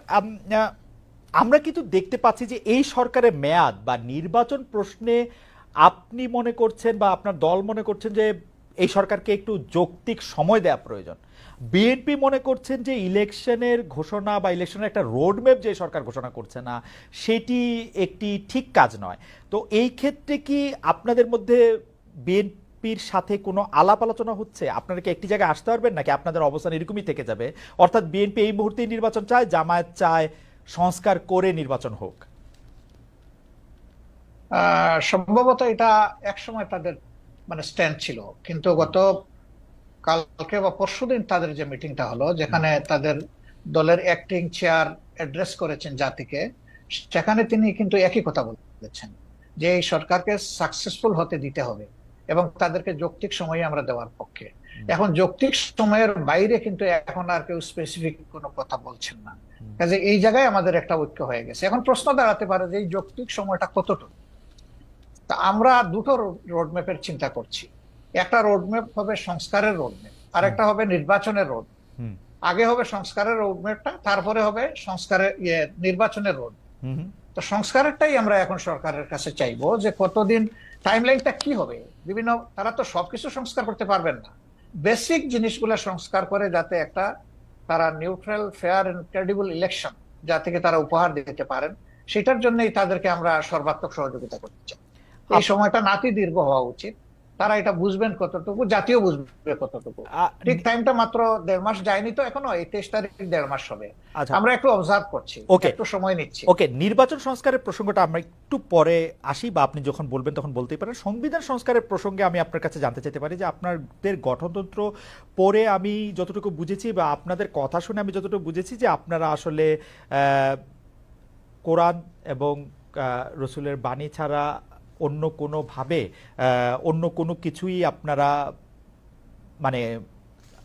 আমরা কিন্তু দেখতে পাচ্ছি যে এই সরকারের মেয়াদ বা নির্বাচন প্রশ্নে আপনি মনে করছেন বা আপনার দল মনে করছেন যে এই সরকারকে একটু যৌক্তিক সময় দেওয়া প্রয়োজন। বিএনপি মনে করছেন যে ইলেকশনের ঘোষণা বা ইলেকশনের একটা রোডম্যাপ যে সরকার ঘোষণা করছে না, সেটি একটি ঠিক কাজ নয়। তো এই ক্ষেত্রে কি আপনাদের মধ্যে বিএনপির সাথে কোনো আলাপ আলোচনা হচ্ছে? আপনারা কি একটি জায়গায় আসতে পারবেন, নাকি আপনাদের অবস্থান এরকমই থেকে যাবে? অর্থাৎ বিএনপি এই মুহূর্তে নির্বাচন চায়, জামায়াত চায় সংস্কার করে নির্বাচন হোক। সম্ভবত এটা একসময় তাদের মানে স্ট্যান্ড ছিল, কিন্তু গত কালকে বা পরশুদিন তাদের যে মিটিংটা হলো, যেখানে তাদের দলের অ্যাক্টিং চেয়ার অ্যাড্রেস করেছেন জাতিকে, সেখানে তিনি কিন্তু একই কথা বলেছেন যে এই সরকারকে সাকসেসফুল হতে দিতে হবে এবং তাদেরকে যৌক্তিক সময় আমরা দেওয়ার পক্ষে। এখন যৌক্তিক সময়ের বাইরে কিন্তু এখন আর কেউ স্পেসিফিক কোনো কথা বলছেন না, কাজে এই জায়গায় আমাদের একটা ঐক্য হয়ে গেছে। এখন প্রশ্ন দাঁড়াতে পারে যে এই যৌক্তিক সময়টা কতটুকু। তা আমরা দুটো রোডম্যাপের চিন্তা করছি। একটা রোডম্যাপ হবে সংস্কারের রোডম্যাপ, আর একটা হবে নির্বাচনের রোড। আগে হবে সংস্কারের রোডম্যাপটা, তারপরে হবে নির্বাচনের রোড। তো সংস্কারেরটাই আমরা এখন সরকারের কাছে চাইবো যে কতদিন টাইমলাইনটা কি হবে। বিভিন্ন তারা তো সবকিছু সংস্কার করতে পারবেন না, বেসিক জিনিসগুলো সংস্কার করে যাতে একটা তারা neutral, fair and credible election যা থেকে তারা উপহার দিতে পারেন, সেটার জন্যই তাদেরকে আমরা সর্বাত্মক সহযোগিতা করতে চাই। এই সময়টা নাতি দীর্ঘ হওয়া উচিত, তারা এটা বুঝবেন কতটুকু, জাতীয় বুঝবে কতটুকু। ঠিক টাইমটা মাত্র 1.5 মাস যায়নি তো এখনো, এই 23 তারিখ 1.5 মাস হবে। আমরা একটু অবজার্ভ করছি, একটু সময় নিচ্ছি। ওকে, নির্বাচন সংস্কারের প্রসঙ্গটা আমরা একটু পরে আসি, বা আপনি যখন বলবেন তখন বলতেই পারেন। সংবিধান সংস্কারের প্রসঙ্গে আমি আপনার কাছে জানতে চাইতে পারি যে আপনাদের গঠনতন্ত্র পড়ে আমি যতটুকু বুঝেছি বা আপনাদের কথা শুনে আমি যতটুকু বুঝেছি যে আপনারা আসলে কোরআন এবং রসুলের বাণী ছাড়া অন্য কোনোভাবে অন্য কোনো কিছুই আপনারা মানে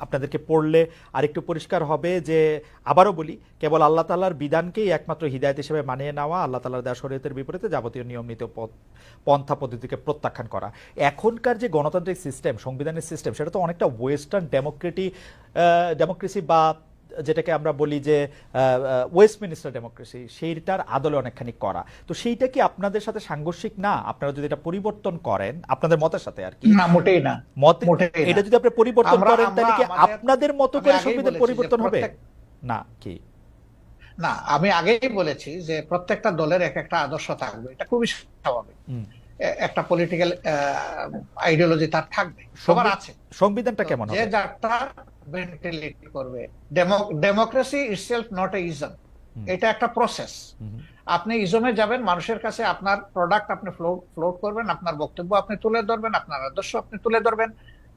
আপনাদেরকে পড়লে আরেকটু পরিষ্কার হবে যে, আবারও বলি, কেবল আল্লাহ তাআলার বিধানকেই একমাত্র হিদায়াত হিসেবে মানিয়ে নেওয়া, আল্লাহ তাআলার দেওয়া শরীয়তের বিপরীতে যাবতীয় নিয়ম নীতি পন্থা পদ্ধতিকে প্রত্যাখ্যান করা। এখনকার যে গণতান্ত্রিক সিস্টেম, সংবিধানের সিস্টেম, সেটা তো অনেকটা ওয়েস্টার্ন ডেমোক্রেসি বা যেটাকে আমরা বলি যে ওয়েস্টমিনিস্টার ডেমোক্রেসি, সেইটার আদলে অনেকখানি করা। তো সেইটা কি আপনাদের সাথে সাংঘর্ষিক না? আপনারা যদি এটা পরিবর্তন করেন আপনাদের মতের সাথে আর কি। না, মোটেই না। এটা যদি আপনি পরিবর্তন করেন তাহলে কি আপনাদের মতো করে সংবিধান পরিবর্তন হবে না কি? না, আমি আগেই বলেছি যে প্রত্যেকটা দলের এক একটা আদর্শ থাকবে, এটা খুবই স্বাভাবিক। একটা পলিটিক্যাল আইডিওলজি তার থাকবে, সবার আছে। সংবিধানটা কেমন হবে? যে যারটা ভেন্টিলেট করবে। Democracy itself not a ism, এটা একটা প্রসেস। আপনি ইজমে যাবেন, মানুষের কাছে আপনার প্রোডাক্ট আপনি ফ্লোট করবেন, আপনার বক্তব্য আপনি তুলে ধরবেন, আপনার আদর্শ আপনি তুলে ধরবেন।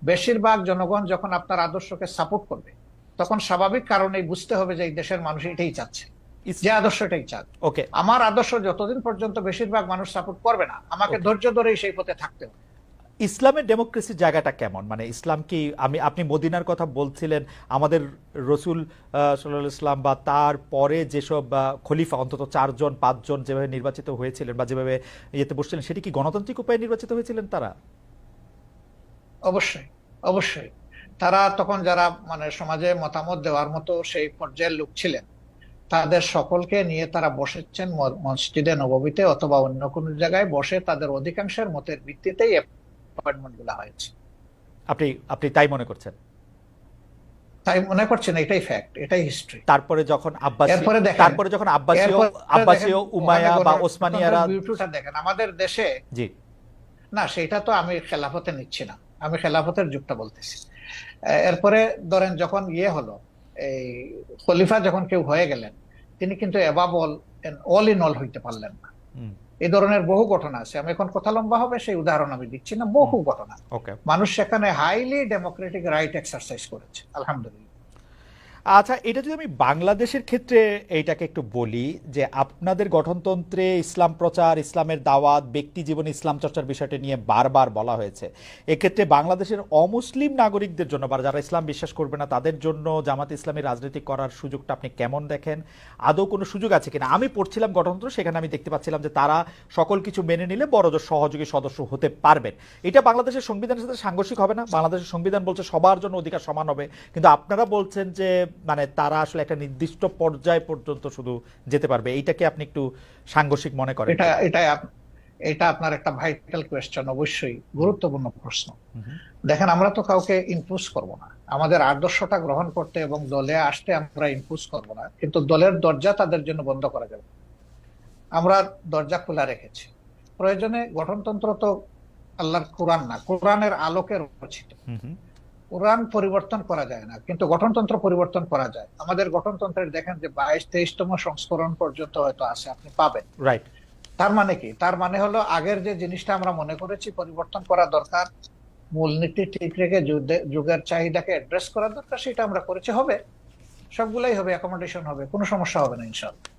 বেশিরভাগ জনগণ যখন আপনার আদর্শকে সাপোর্ট করবে, তখন স্বাভাবিক কারণেই বুঝতে হবে যে এই দেশের মানুষ এটাই চাচ্ছে, যে আদর্শটাই চান। ওকে, আমার আদর্শ যতদিন পর্যন্ত বেশিরভাগ মানুষ সাপোর্ট করবে না, আমাকে ধৈর্য ধরেই সেই পথে থাকতে হবে। ইসলামের ডেমোক্রেসির জায়গাটা কেমন? মানে ইসলাম কি, আপনি মদিনার কথা বলছিলেন, আমাদের রসুল সাল্লাল্লাহু ইসলাম বা তার পরে যেসব খলিফা অন্তত 4 জন 5 জন যেভাবে নির্বাচিত হয়েছিলেন বা যেভাবে ইয়েতে বসছিলেন, সেটি কি গণতান্ত্রিক উপায়ে নির্বাচিত হয়েছিলেন তারা? অবশ্যই, অবশ্যই। তারা তখন যারা মানে সমাজে মতামত দেওয়ার মতো সেই পর্যায়ের লোক ছিলেন, তাদের সকলকে নিয়ে তারা বসেছেন মসজিদে নববীতে অথবা অন্য কোনো জায়গায় বসে তাদের অধিকাংশের মতের ভিত্তিতেই অ্যাপয়েন্টমেন্ট গুলা হয়েছে। আপনি আপনি তাই মনে করছেন? তাই মনে করছেন, এটাই ফ্যাক্ট, এটাই হিস্ট্রি। তারপরে যখন আব্বাসী, এরপরে দেখেন, তারপরে যখন আব্বাসীয় এরপরে আব্বাসীয় দেখেন উমাইয়া ওখানে বা ওসমানিয়ারা, বিউটিটা দেখেন আমাদের দেশে। জি না, সেটা তো আমি খেলাফতে নিচ্ছি না, আমি খেলাফতের যুগটা বলতেছি। এরপরে ধরেন যখন হলো, এই খলিফা যখন কেউ হয়ে গেলেন, তিনি কিন্তু অ্যাবাব অল ইন অল হইতে পারলেন না। হুম, এই ধরনের বহু ঘটনা আছে, আমি এখন কথা লম্বা হবে সেই উদাহরণ আমি দিচ্ছি না, বহু ঘটনা। ওকে। মানুষ সেখানে হাইলি ডেমোক্রেটিক রাইট এক্সারসাইজ করেছে, আলহামদুলিল্লাহ। আচ্ছা, এটা যদি আমি বাংলাদেশের ক্ষেত্রে এইটাকে একটু বলি, যে আপনাদের গঠনতন্ত্রে ইসলাম প্রচার, ইসলামের দাওয়াত, ব্যক্তি জীবনে ইসলাম চর্চার বিষয়টা নিয়ে বারবার বলা হয়েছে। এক্ষেত্রে বাংলাদেশের অমুসলিম নাগরিকদের জন্য বা যারা ইসলাম বিশ্বাস করবে না তাদের জন্য জামাত ইসলামী রাজনীতি করার সুযোগটা আপনি কেমন দেখেন? আদৌ কোনো সুযোগ আছে কিনা? আমি পড়ছিলাম গঠনতন্ত্র, সেখানে আমি দেখতে পাচ্ছিলাম যে তারা সকল কিছু মেনে নিলে বড়জোর সহযোগী সদস্য হতে পারবেন। এটা বাংলাদেশের সংবিধানের সাথে সাংঘর্ষিক হবে না? বাংলাদেশের সংবিধান বলছে সবার জন্য অধিকার সমান হবে, কিন্তু আপনারা বলছেন যে মানে তারা আসলে একটা নির্দিষ্ট পর্যায় পর্যন্ত শুধু যেতে পারবে। এইটাকে আপনি একটু সাংঘর্ষিক মনে করেন? এটা আপনার একটা ভাইটাল কোয়েশ্চেন, অবশ্যই গুরুত্বপূর্ণ প্রশ্ন। দেখেন, আমরা তো কাউকে ইম্পোজ করব না, আমাদের আদর্শটা গ্রহণ করতে এবং দলে আসতে আমরা ইম্পোজ করব না, কিন্তু দলের দরজা তাদের জন্য বন্ধ করা যাবে, আমরা দরজা খোলা রেখেছি। প্রয়োজনে গঠনতন্ত্র তো আল্লাহর কোরআন না, কোরআনের আলোকে রচিত। কোরআন পরিবর্তন করা যায় না, কিন্তু গঠনতন্ত্র পরিবর্তন করা যায়। আমাদের গঠনতন্ত্রের দেখেন যে 22-23তম সংস্করণ পর্যন্ত হয়তো আছে, আপনি পাবেন। রাইট। তার মানে কি? তার মানে হলো আগের যে জিনিসটা আমরা মনে করেছি পরিবর্তন করা দরকার, মূলনীতি ঠিক রেখে যুগের চাহিদাকে অ্যাড্রেস করা দরকার, সেটা আমরা করেছি। হবে, সবগুলাই হবে, অ্যাকোমোডেশন হবে, কোনো সমস্যা হবে না ইনশাআল্লাহ।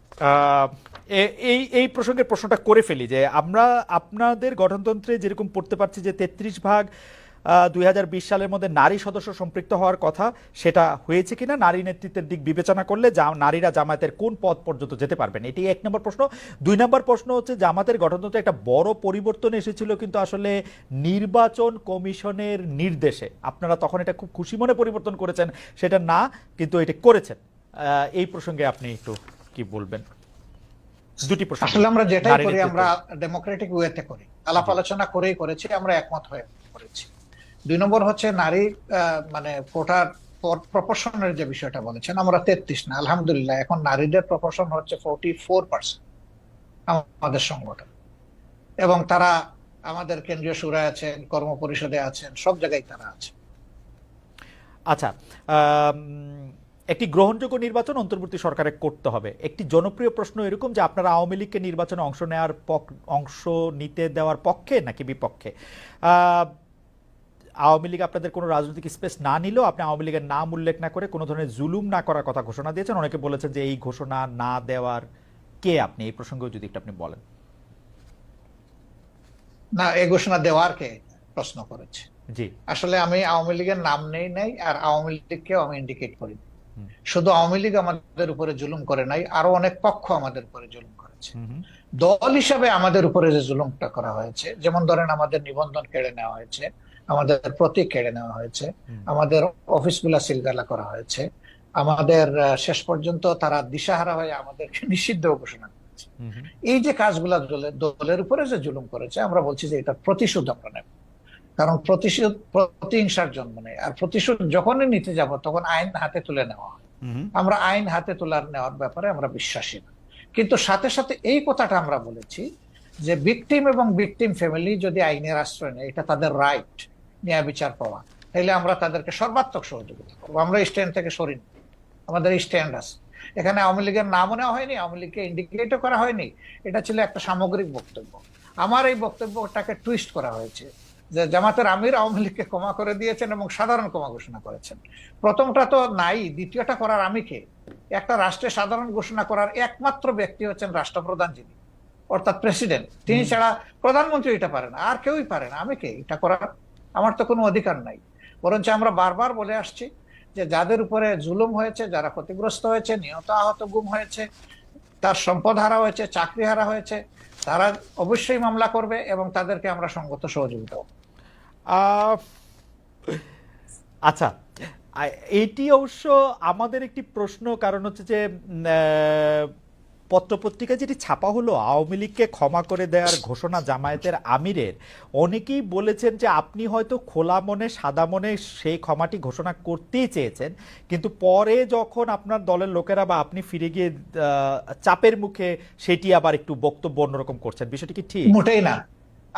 এই এই প্রসঙ্গে প্রশ্নটা করে ফেলি যে আমরা আপনাদের গঠনতন্ত্রে যেরকম পড়তে পারছি যে 33 ভাগ 2020 সালের মধ্যে নারী সদস্য সম্পৃক্ত হওয়ার কথা, সেটা হয়েছে কিনা? নারী নেতৃত্বের দিক বিবেচনা করলে নারীরা জামায়াতের কোন পদ পর্যন্ত যেতে পারবেন? এটি 1 নম্বর প্রশ্ন। 2 নম্বর প্রশ্ন হচ্ছে, জামাতের গঠনতন্ত্রে একটা বড় পরিবর্তন এসেছিল কিন্তু আসলে নির্বাচন কমিশনের নির্দেশে। আপনারা তখন এটা খুব খুশি মনে পরিবর্তন করেছেন, সেটা না, কিন্তু এটা করেছেন। এই প্রসঙ্গে আপনি একটু কি বলবেন? দুটি প্রশ্ন। আসলে আমরা যেটাই করি আমরা ডেমোক্রেটিক ওয়েতে করি, আলাপ আলোচনা করেই করেছি, আমরা একমত হয়ে করেছি। 2 নম্বর হচ্ছে নারী মানে কোটার প্রপোর্শনের যে বিষয়টা বলেছেন, আমরা 33 না, আলহামদুলিল্লাহ এখন নারীদের প্রপোর্শন হচ্ছে 44% আমাদের সংগঠন, এবং তারা আমাদের কেন্দ্রীয় সুরায় আছেন, কর্ম পরিষদে আছেন, সব জায়গায় তারা আছে। আচ্ছা, একটি গ্রহণযোগ্য নির্বাচন অন্তর্বর্তী সরকারে করতে হবে। একটি জনপ্রিয় প্রশ্ন এরকম যে আপনারা আওয়ামী লীগকে নির্বাচনে অংশ নিতে দেওয়ার পক্ষে নাকি বিপক্ষে? আওয়ামী লীগ আপনাদের কোনো রাজনৈতিক স্পেস না নিলেও আপনি আওয়ামী লীগের নাম উল্লেখ না করে কোনো ধরনের জুলুম না করার কথা ঘোষণা দিয়েছেন। অনেকে বলেছেন যে এই ঘোষণা না দেওয়ার কে আপনি? এই প্রসঙ্গেও যদি একটু আপনি বলেন। না, এই ঘোষণা দেওয়ার কে প্রশ্ন করেছে? জি, আসলে আমি আওয়ামী লীগের নাম নেই নাই, আর আওয়ামী লীগকেও আমি ইন্ডিকেট করি। শুধু আওয়ামী লীগ আমাদের উপরে জুলুম করে নাই, আরো অনেক পক্ষ আমাদের উপরে জুলুম করেছে। দল হিসাবে আমাদের উপরে যে জুলুমটা করা হয়েছে, যেমন ধরেন আমাদের নিবন্ধন কেড়ে নেওয়া হয়েছে, আমাদের প্রতীক কেড়ে নেওয়া হয়েছে, আমাদের অফিসগুলা সিলগালা করা হয়েছে, আমাদের শেষ পর্যন্ত তারা দিশাহারা হয়ে আমাদেরকে নিষিদ্ধ ঘোষণা করেছে। এই যে কাজগুলা দলের উপরে যে জুলুম করেছে, আমরা বলছি যে এটা প্রতিশোধ আমরা নেব। কারণ প্রতিহিংসার জন্ম নেই, আর প্রতিশোধ যখনই নিতে যাব তখন আইন হাতে তুলে নেওয়া হয়। আমরা আইন হাতে নেওয়ার ব্যাপারে আমরা বিশ্বাসী না। কিন্তু সাথে সাথে এই কথাটা আমরা বলেছি যে ভিকটিম এবং ভিকটিম ফ্যামিলি যদি আইনের আশ্রয় নেয়, এটা তাদের রাইট, ন্যায় বিচার পাওয়া, তাহলে আমরা তাদেরকে সর্বাত্মক সহযোগিতা করবো। আমরা স্ট্যান্ড থেকে সরিনি, আমাদের স্ট্যান্ড আছে। এখানে আওয়ামী লীগের নামও নেওয়া হয়নি, আওয়ামী লীগকে ইন্ডিকেটও করা হয়নি, এটা ছিল একটা সামগ্রিক বক্তব্য। আমার এই বক্তব্যটাকে টুইস্ট করা হয়েছে যে জামাতের আমির আওয়ামী লীগকে ক্ষমা করে দিয়েছেন এবং সাধারণ ক্ষমা ঘোষণা করেছেন। প্রথমটা তো নাই, দ্বিতীয়টা করার আমি কে? একটা রাষ্ট্রে সাধারণ ঘোষণা করার একমাত্র ব্যক্তি হচ্ছেন রাষ্ট্রপ্রধান, যিনি অর্থাৎ প্রেসিডেন্ট, তিনি ছাড়া প্রধানমন্ত্রী এটা পারে না, আর কেউই পারে না। আমি কে এটা করার? আমার তো কোনো অধিকার নাই। বরঞ্চ আমরা বারবার বলে আসছি যে যাদের উপরে জুলুম হয়েছে, যারা ক্ষতিগ্রস্ত হয়েছে, নিহত আহত গুম হয়েছে, তার সম্পদ হারা হয়েছে, চাকরি হারা হয়েছে, তারা অবশ্যই মামলা করবে এবং তাদেরকে আমরা সঙ্গত সহযোগিতা করব। আহ, আচ্ছা, এটি অবশ্য আমাদের একটি প্রশ্ন, কারণ হচ্ছে যে পত্রপত্রিকা যেটি ছাপা হলো আওয়ামী লীগকে ক্ষমা করে দেওয়ার ঘোষণা জামায়াতের আমিরের, অনেকেই বলেছেন যে আপনি হয়তো খোলা মনে সাদা মনে সেই ক্ষমাটি ঘোষণা করতেই চেয়েছেন, কিন্তু পরে যখন আপনার দলের লোকেরা বা আপনি ফিরে গিয়ে চাপের মুখে সেটি আবার একটু বক্তব্য অন্যরকম করছেন, বিষয়টি কি ঠিক? মোটেই না,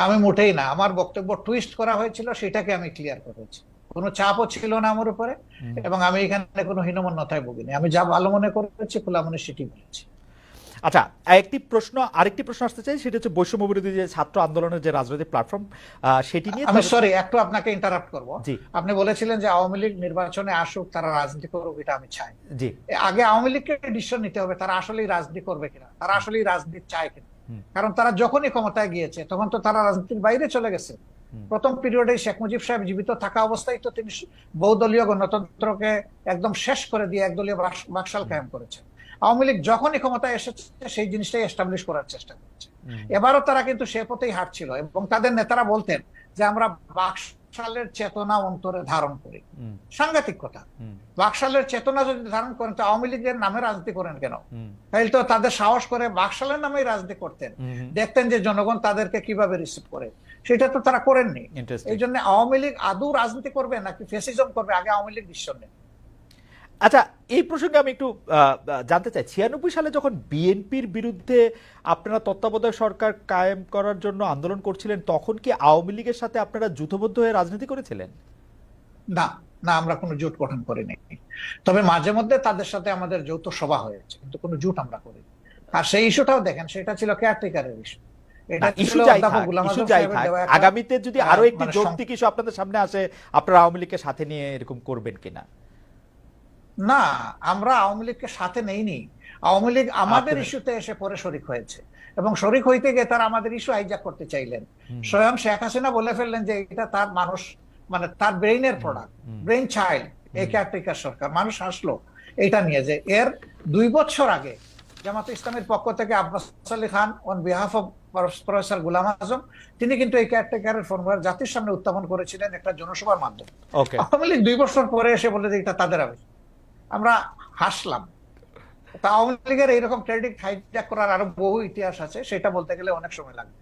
আমি মোটেই না। আমার বক্তব্য টুইস্ট করা হয়েছিল, সেটাকে আমি ক্লিয়ার করেছি। কোনো চাপও ছিল না আমার উপরে, এবং আমি এখানে কোনো হীনমন্যতায় ভুগিনি। আমি যা ভালো মনে করেছি, খোলা মনে সেটি বলেছি। আচ্ছা, আরেকটি প্রশ্ন আসতে চাই, সেটা হচ্ছে বৈষম্য বিরোধী যে ছাত্র আন্দোলনের যে রাজনৈতিক প্ল্যাটফর্ম, সেটি নিয়ে। আমি সরি, একটু আপনাকে ইন্টারাপ্ট করব। জি আপনি বলেছিলেন যে আওয়ামী লীগ নির্বাচনে আসুক, তারা রাজনীতি করুক, এটা আমি চাই। জি, আগে আওয়ামী লীগকে ডিসিশন নিতে হবে তারা আসলেই রাজনীতি করবে কিনা, তারা আসলেই রাজনীতি চায় কিনা। কারণ তারা যখনই ক্ষমতায় গিয়েছে তখন তো তারা রাজনীতির বাইরে চলে গেছে। প্রথম পিরিয়ডে শেখ মুজিব সাহেব জীবিত থাকা অবস্থায় তো তিনি বহুদলীয় গণতন্ত্রকে একদম শেষ করে দিয়ে একদলীয় বাকশাল কায়েম করেছে। আওয়ামী লীগ যখনই ক্ষমতায় এসেছে সেই জিনিসটাই এস্টাবলিশ করার চেষ্টা করছে। এবারও তারা কিন্তু সে পথেই হাঁটছিল, এবং তাদের নেতারা বলতেন যে আমরা বাকশালের চেতনা অন্তরে ধারণ করি। সাংঘাতিক কথা। বাকশালের চেতনা যদি ধারণ করেন তো আওয়ামী লীগের নামে রাজনীতি করেন কেন? তাহলে তো তাদের সাহস করে বাকশালের নামেই রাজনীতি করতেন, দেখতেন যে জনগণ তাদেরকে কিভাবে রিসিভ করে। সেটা তো তারা করেননি। এই জন্য আওয়ামী লীগ আদৌ রাজনীতি করবে নাকি ফ্যাসিজম করবে, আগে আওয়ামী লীগ ডিসিশন নেন। আচ্ছা, এই প্রসঙ্গে আমি একটু জানতে চাই, 96 সালে যখন বিএনপির বিরুদ্ধে আপনারা তত্ত্বাবধায়ক সরকার কায়েম করার জন্য আন্দোলন করছিলেন, তখন কি আওয়ামী লীগের সাথে আপনারা যুথবদ্ধ হয়ে রাজনীতি করেছিলেন? না না, আমরা কোনো জোট গঠন করিনি। তবে মাঝে মধ্যে তাদের সাথে আমাদের যৌথ সভা হয়েছে, কিন্তু কোনো জোট আমরা করিনি। আর সেই ইস্যুটাও দেখেন, সেটা ছিল কেয়ারটেকারের ইস্যু। আগামীতে যদি আরো একটি যৌক্তিক ইস্যু আপনাদের সামনে আসে, আপনারা আওয়ামী লীগকে সাথে নিয়ে এরকম করবেন কিনা? না, আমরা আওয়ামী লীগকে সাথে নেইনি। আওয়ামী লীগ আমাদের ইস্যুতে এসে পরে শরিক হয়েছে, এবং শরিক হইতে গিয়ে তারা আমাদের ইস্যু হাইজ্যাক করতে চাইলেন। স্বয়ং শেখ হাসিনা বলে ফেললেন যে এটা তার মানুষ, মানে তার ব্রেইনের প্রোডাক্ট, ব্রেইন চাইল্ড এই কেয়ারটেকার সরকার। মানুষ আসলো এটা নিয়ে যে এর 2 বছর আগে জামাত ইসলামের পক্ষ থেকে Abbas Ali Khan on behalf of professor Golam Azam, তিনি কিন্তু এই কেয়ারটেকারের ফর্মুলা জাতির সামনে উত্থাপন করেছিলেন একটা জনসভার মাধ্যমে। আওয়ামী লীগ 2 বছর পরে এসে বলে যে এটা তাদের আবিষ্কার। আমরা হাসলাম। তা আওয়ামী লীগের এইরকম ক্রেডিট হাইজ্যাক করার আরো বহু ইতিহাস আছে, সেটা বলতে গেলে অনেক সময় লাগবে।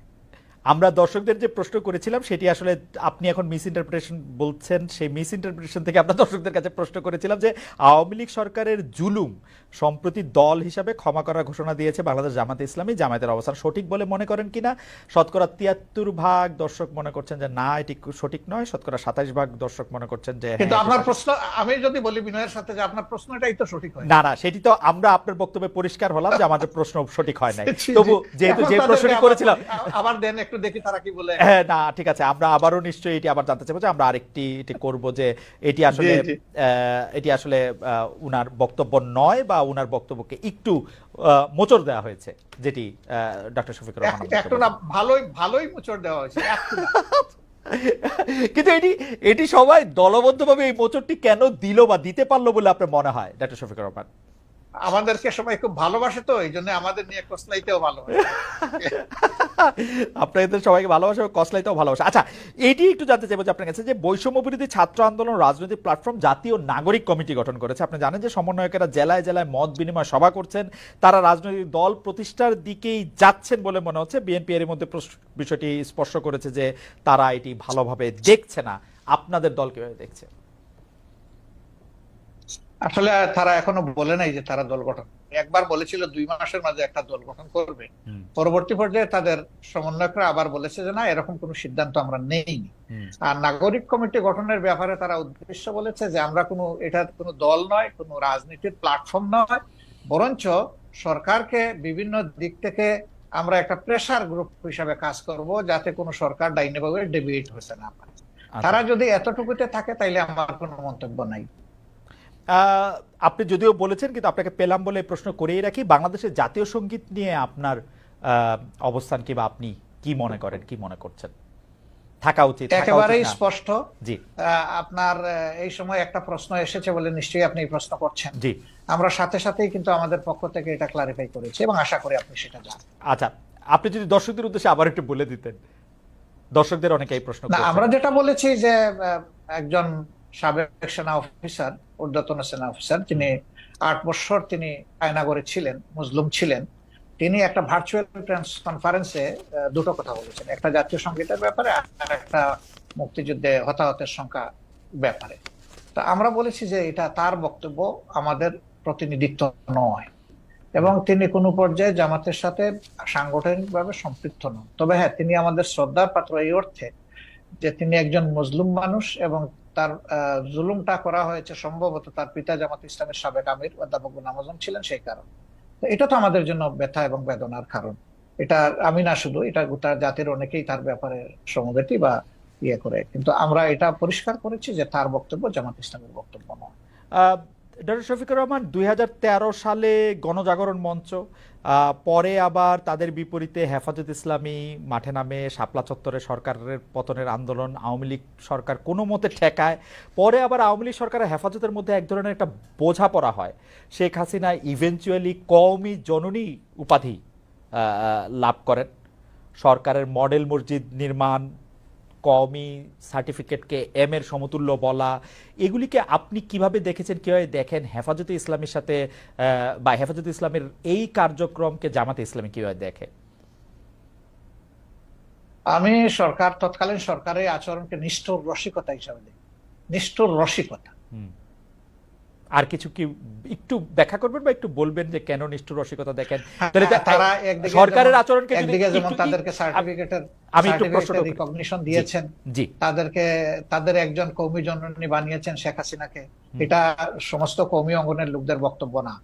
আমরা দর্শকদের যে প্রশ্ন করেছিলাম সেটি আসলে আপনি এখন মিস ইন্টারপ্রিটেশন বলছেন, সেই মিস ইন্টারপ্রিটেশন থেকে আমরা দর্শকদের কাছে প্রশ্ন করেছিলাম যে আওয়ামী লীগ সরকারের জুলুম সম্প্রতি দল হিসাবে ক্ষমা করার ঘোষণা দিয়েছে বাংলাদেশ জামাতে ইসলামী, জামায়াতের অবস্থান সঠিক বলে মনে করেন কিনা? শতকরা 73% দর্শক মনে করছেন যে না, এটি সঠিক নয়। শতকরা 27% দর্শক মনে করছেন যে। কিন্তু আপনার প্রশ্ন, আমি যদি বলি বিনয়ের সাথে যে আপনার প্রশ্নটাই তো সঠিক হয় না। না, সেটি তো আমরা আপনার বক্তব্যে পরিষ্কার হলাম যে আমাদের প্রশ্ন সঠিক হয় নাই। তবু যেহেতু যে প্রশ্নটি করেছিলাম, আবার দেন একটু দেখি তারা কি বলে। হ্যাঁ, না ঠিক আছে, আমরা আবারও নিশ্চয়ই এটি আবার জানতে চাইবো যে আমরা আরেকটি করব যে এটি আসলে উনার বক্তব্য নয়, বা উনার বক্তব্যকে একটু মোচড় দেওয়া হয়েছে, যেটি ডক্টর শফিকুর রহমান। একটু না, ভালোই মোচড় দেওয়া হয়েছে। কিন্তু এটি সবাই দলবদ্ধভাবে এই মোচড়টি কেন দিল বা দিতে পারলো বলে আপনার মনে হয় ডক্টর শফিকুর রহমান? আমাদেরকে সবাই খুব ভালোবাসে, তো এই জন্য আমাদের নিয়ে কসলাইতেও ভালোবাসে। আপনাদের সবাইকে ভালোবাসে, কসলাইতেও ভালোবাসে। আচ্ছা, এটি একটু জানতে চাইবো যে আপনার কাছে যে বৈষম্য বিরোধী ছাত্র আন্দোলন রাজনৈতিক প্ল্যাটফর্ম জাতীয় নাগরিক কমিটি গঠন করেছে। আপনি জানেন যে সমন্বয়কেরা জেলায় জেলায় মত বিনিময় সভা করছেন, তারা রাজনৈতিক দল প্রতিষ্ঠার দিকেই যাচ্ছেন বলে মনে হচ্ছে। বিএনপি এর মধ্যে বিষয়টি স্পষ্ট করেছে যে তারা এটি ভালোভাবে দেখছে না। আপনাদের দল কিভাবে দেখছে? আসলে তারা এখনো বলে নাই যে তারা দল গঠন, একবার বলেছিল 2 মাসের মাঝে একটা দল গঠন করবে। পরবর্তী পর্যায়ে তাদের সমন্বয়করা আবার বলেছে যে না, এরকম কোনো সিদ্ধান্ত আমরা নেইনি। আর নাগরিক কমিটি গঠনের ব্যাপারে তারা উদ্দেশ্য বলেছে যে আমরা এটা কোনো দল নয়, কোনো রাজনীতির প্ল্যাটফর্ম নয়, বরঞ্চ সরকারকে বিভিন্ন দিক থেকে আমরা একটা প্রেসার গ্রুপ হিসাবে কাজ করব, যাতে কোনো সরকার ডাইনেভাবে ডিবেট হয়েছে না পারে। তারা যদি এতটুকুতে থাকে তাইলে আমার কোনো মন্তব্য নাই। আপনি যদিও বলেছেন, কিন্তু আপনাকে পেলাম বলে প্রশ্ন করেই রাখি, বাংলাদেশের জাতীয় সঙ্গীত নিয়ে আপনার অবস্থান, কিংবা আপনি কি মনে করেন, কি মনে করছেন থাকা উচিত, থাকা উচিত একেবারেই না? স্পষ্ট। জি আপনার এই সময় একটা প্রশ্ন এসেছে বলে নিশ্চয়ই আপনি এই প্রশ্ন করছেন। জি। আমরা সাথে সাথেই কিন্তু আমাদের পক্ষ থেকে এটা ক্লারিফাই করেছি এবং আশা করি আপনি সেটা জানেন। আচ্ছা, আপনি যদি দর্শকদের উদ্দেশ্যে আবার একটু বলে দিতেন, দর্শকদের অনেকে এই প্রশ্ন না, করছেন। আমরা যেটা বলেছি যে একজন সাবেক সেনা অফিসার, ঊর্ধ্বতন সেনা অফিসার, যিনি 8 বছর তিনি আয়নাগরে ছিলেন, মজলুম ছিলেন, তিনি একটা ভার্চুয়াল প্রেস কনফারেন্সে দুটো কথা বলেছেন, একটা জাতীয় সংগীতের ব্যাপারে আর একটা মুক্তিযুদ্ধে হতাহতের সংখ্যা ব্যাপারে। তা আমরা বলেছি যে এটা তার বক্তব্য, আমাদের প্রতিনিধিত্ব নয়, এবং তিনি কোনো পর্যায়ে জামাতের সাথে সাংগঠনিকভাবে সম্পৃক্ত নন। তবে হ্যাঁ, তিনি আমাদের শ্রদ্ধার পাত্র এই অর্থে যে তিনি একজন মুসলিম মানুষ এবং তার জুলুমটা করা হয়েছে সম্ভবত তার পিতা জামাত ইসলামের সাবেক আমির অধ্যাপক গুলাম আযম ছিলেন সেই কারণে। তো এটা তো আমাদের জন্য ব্যথা এবং বেদনার কারণ। এটা আমি না শুধু, এটা গোটা জাতির অনেকেই তার ব্যাপারে সমবেতী বা ইয়ে করে, কিন্তু আমরা এটা পরিষ্কার করেছি যে তার বক্তব্য জামাত ইসলামের বক্তব্য নয়। ডক্টর শফিকুর রহমান, 2013 সালে গণজাগরণ মঞ্চ, পরে আবার তাদের বিপরীতে হেফাজত ইসলামী মাঠে নামে, শাপলা চত্বরে সরকারের পতনের আন্দোলন, আওয়ামী লীগ সরকার কোনো মতে ঠেকায়, পরে আবার আওয়ামী লীগ সরকারের হেফাজতের মধ্যে এক ধরনের একটা বোঝাপড়া হয়, শেখ হাসিনা ইভেনচুয়ালি কওমি জননী উপাধি লাভ করেন, সরকারের মডেল মসজিদ নির্মাণ, কওমি সার্টিফিকেটকে এম এর সমতুল্য বলা, এগুলিকে আপনি কিভাবে দেখেছেন, কিভাবে দেখেন হেফাজতে ইসলামের সাথে, বা হেফাজতে ইসলামের এই কার্যক্রমকে জামাতে ইসলামী কিভাবে দেখে? আমি তৎকালীন সরকারের আচরণকে নিষ্ঠুর রসিকতা হিসাবে দেখি, নিষ্ঠুর রসিকতা। আর কিছু কি একটু ব্যাখ্যা করবেন বা একটু বলবেন যে কেন নিষ্ঠুর রসিকতা দেখেন? তারা একদিকে সরকারের আচরণকে একদিকে যেমন তাদেরকে সার্টিফিকেটের রিকগনিশন দিয়েছেন, তাদের একজন কওমি জননী বানিয়েছেন শেখ হাসিনাকে, এটা সমস্ত কওমি অঙ্গনের লোকদের বক্তব্য না।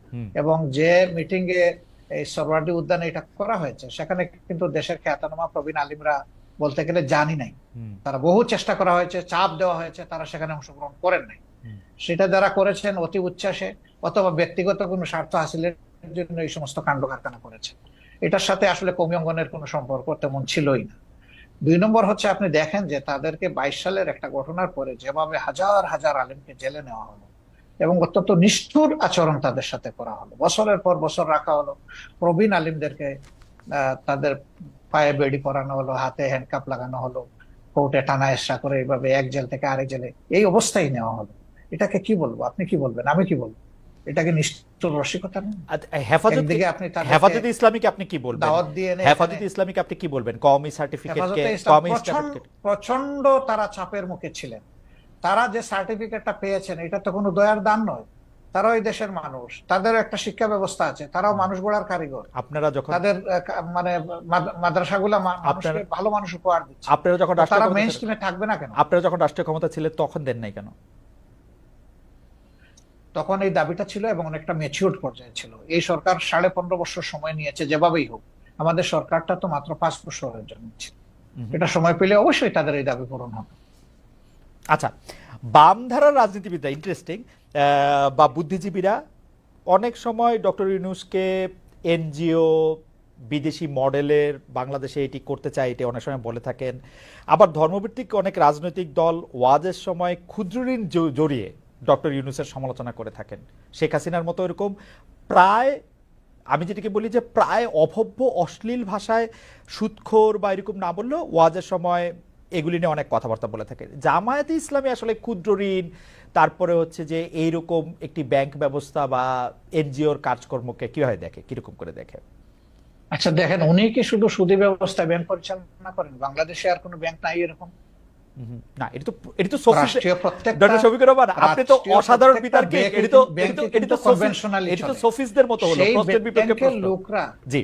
এবং যে মিটিং এ এই সরওয়ার্দী উদ্যানে এটা করা হয়েছে, সেখানে কিন্তু দেশের খ্যাতনামা প্রবীণ আলিমরা বলতে গেলে জানি নাই, তারা বহু চেষ্টা করা হয়েছে, চাপ দেওয়া হয়েছে, তারা সেখানে অংশগ্রহণ করেন নাই। সেটা যারা করেছেন অতি উচ্ছ্বাসে অথবা ব্যক্তিগত কোনো স্বার্থ হাসিলের জন্য এই সমস্ত কাণ্ড কারখানা করেছেন। এটার সাথে আসলে কওমি অঙ্গনের কোনো সম্পর্ক তেমন ছিলই না। 2 নম্বর হচ্ছে, আপনি দেখেন যে তাদেরকে 22 সালের একটা ঘটনার পরে যেভাবে হাজার হাজার আলেমকে জেলে নেওয়া হলো এবং অত্যন্ত নিষ্ঠুর আচরণ তাদের সাথে করা হলো, বছরের পর বছর রাখা হলো, প্রবীণ আলিমদেরকে তাদের পায়ে বেড়ি পরানো হলো, হাতে হ্যান্ডকাপ লাগানো হলো, কোর্টে টানা এসা করে এইভাবে এক জেল থেকে আরেক জেলে এই অবস্থায় নেওয়া হলো। এটাকে কি বলবো, আপনি কি বলবেন, আমি কি বলবো? এটাকে নিষ্ঠুর রসিকতা না? হেফাজতে ইসলামীকে আপনি কি বলবেন? দাওয়াত দিয়ে হেফাজতে ইসলামীকে আপনি কি বলবেন? কওমি সার্টিফিকেটকে প্রচন্ড তারা চাপের মুখে ছিলেন। তারা যে সার্টিফিকেটটা পেয়েছেন এটা তো কোনো দয়ার দান নয়, তারাও এই দেশের মানুষ, তাদের একটা শিক্ষা ব্যবস্থা আছে, তারাও মানুষ গড়ার কারিগর। আপনারা যখন তাদের মানে মাদ্রাসাগুলা মানুষকে ভালো মানুষ উপহার দিচ্ছে, আপনারা যখন তারা মেইন স্ট্রিমে থাকবে না কেন? আপনারা যখন রাষ্ট্রীয় ক্ষমতা ছিলেন তখন দেন নাই কেন? তখন এই দাবিটা ছিল এবং অনেকটা ম্যাচিউরড পর্যায়ে ছিল। এই সরকার 15.5 বছর সময় নিয়েছে, যেভাবেই হোক। আমাদের সরকারটা তো মাত্র 5 বছরের জন্য ছিল, এটা সময় পেলে অবশ্যই তাদের এই দাবি পূরণ হবে। আচ্ছা, বামধারার রাজনীতিবিদরা ইন্টারেস্টিং, বা বুদ্ধিজীবীরা অনেক সময় ডক্টর ইউনূসকে এনজিও বিদেশি মডেলের বাংলাদেশে এটি করতে চায়, এটি অনেক সময় বলে থাকেন। আবার ধর্মভিত্তিক অনেক রাজনৈতিক দল ওয়াজের সময় ক্ষুদ্র ঋণ জড়িয়ে ডক্টর ইউনূসের সমালোচনা করে থাকেন। শেখ হাসিনার মতো এরকম প্রায়, আমি যেটাকে বলি যে প্রায় অভব্য অশ্লীল ভাষায় সুদখোর বা এরকম না বললেও ওয়াজের সময় এগুলি নিয়ে অনেক কথাবার্তা বলে থাকে। জামায়াতে ইসলামী আসলে ক্ষুদ্র ঋণ, তারপরে হচ্ছে যে এইরকম একটি ব্যাংক ব্যবস্থা বা এনজিওর কাজকর্মকে কিভাবে দেখে, কিরকম করে দেখে? আচ্ছা দেখেন, উনি কি শুধু সুদী ব্যবস্থা ব্যাংক পরিচালনা করেন? বাংলাদেশে আর কোনো ব্যাংক নাই এরকম? না, এটা তো ডক্টর শফিকুর রহমান, আপনি তো অসাধারণ বিতর্কে, এটা তো সোফিস্টদের মতো হলো, প্রশ্নের বিপক্ষে প্রশ্ন। লোকরা, জি,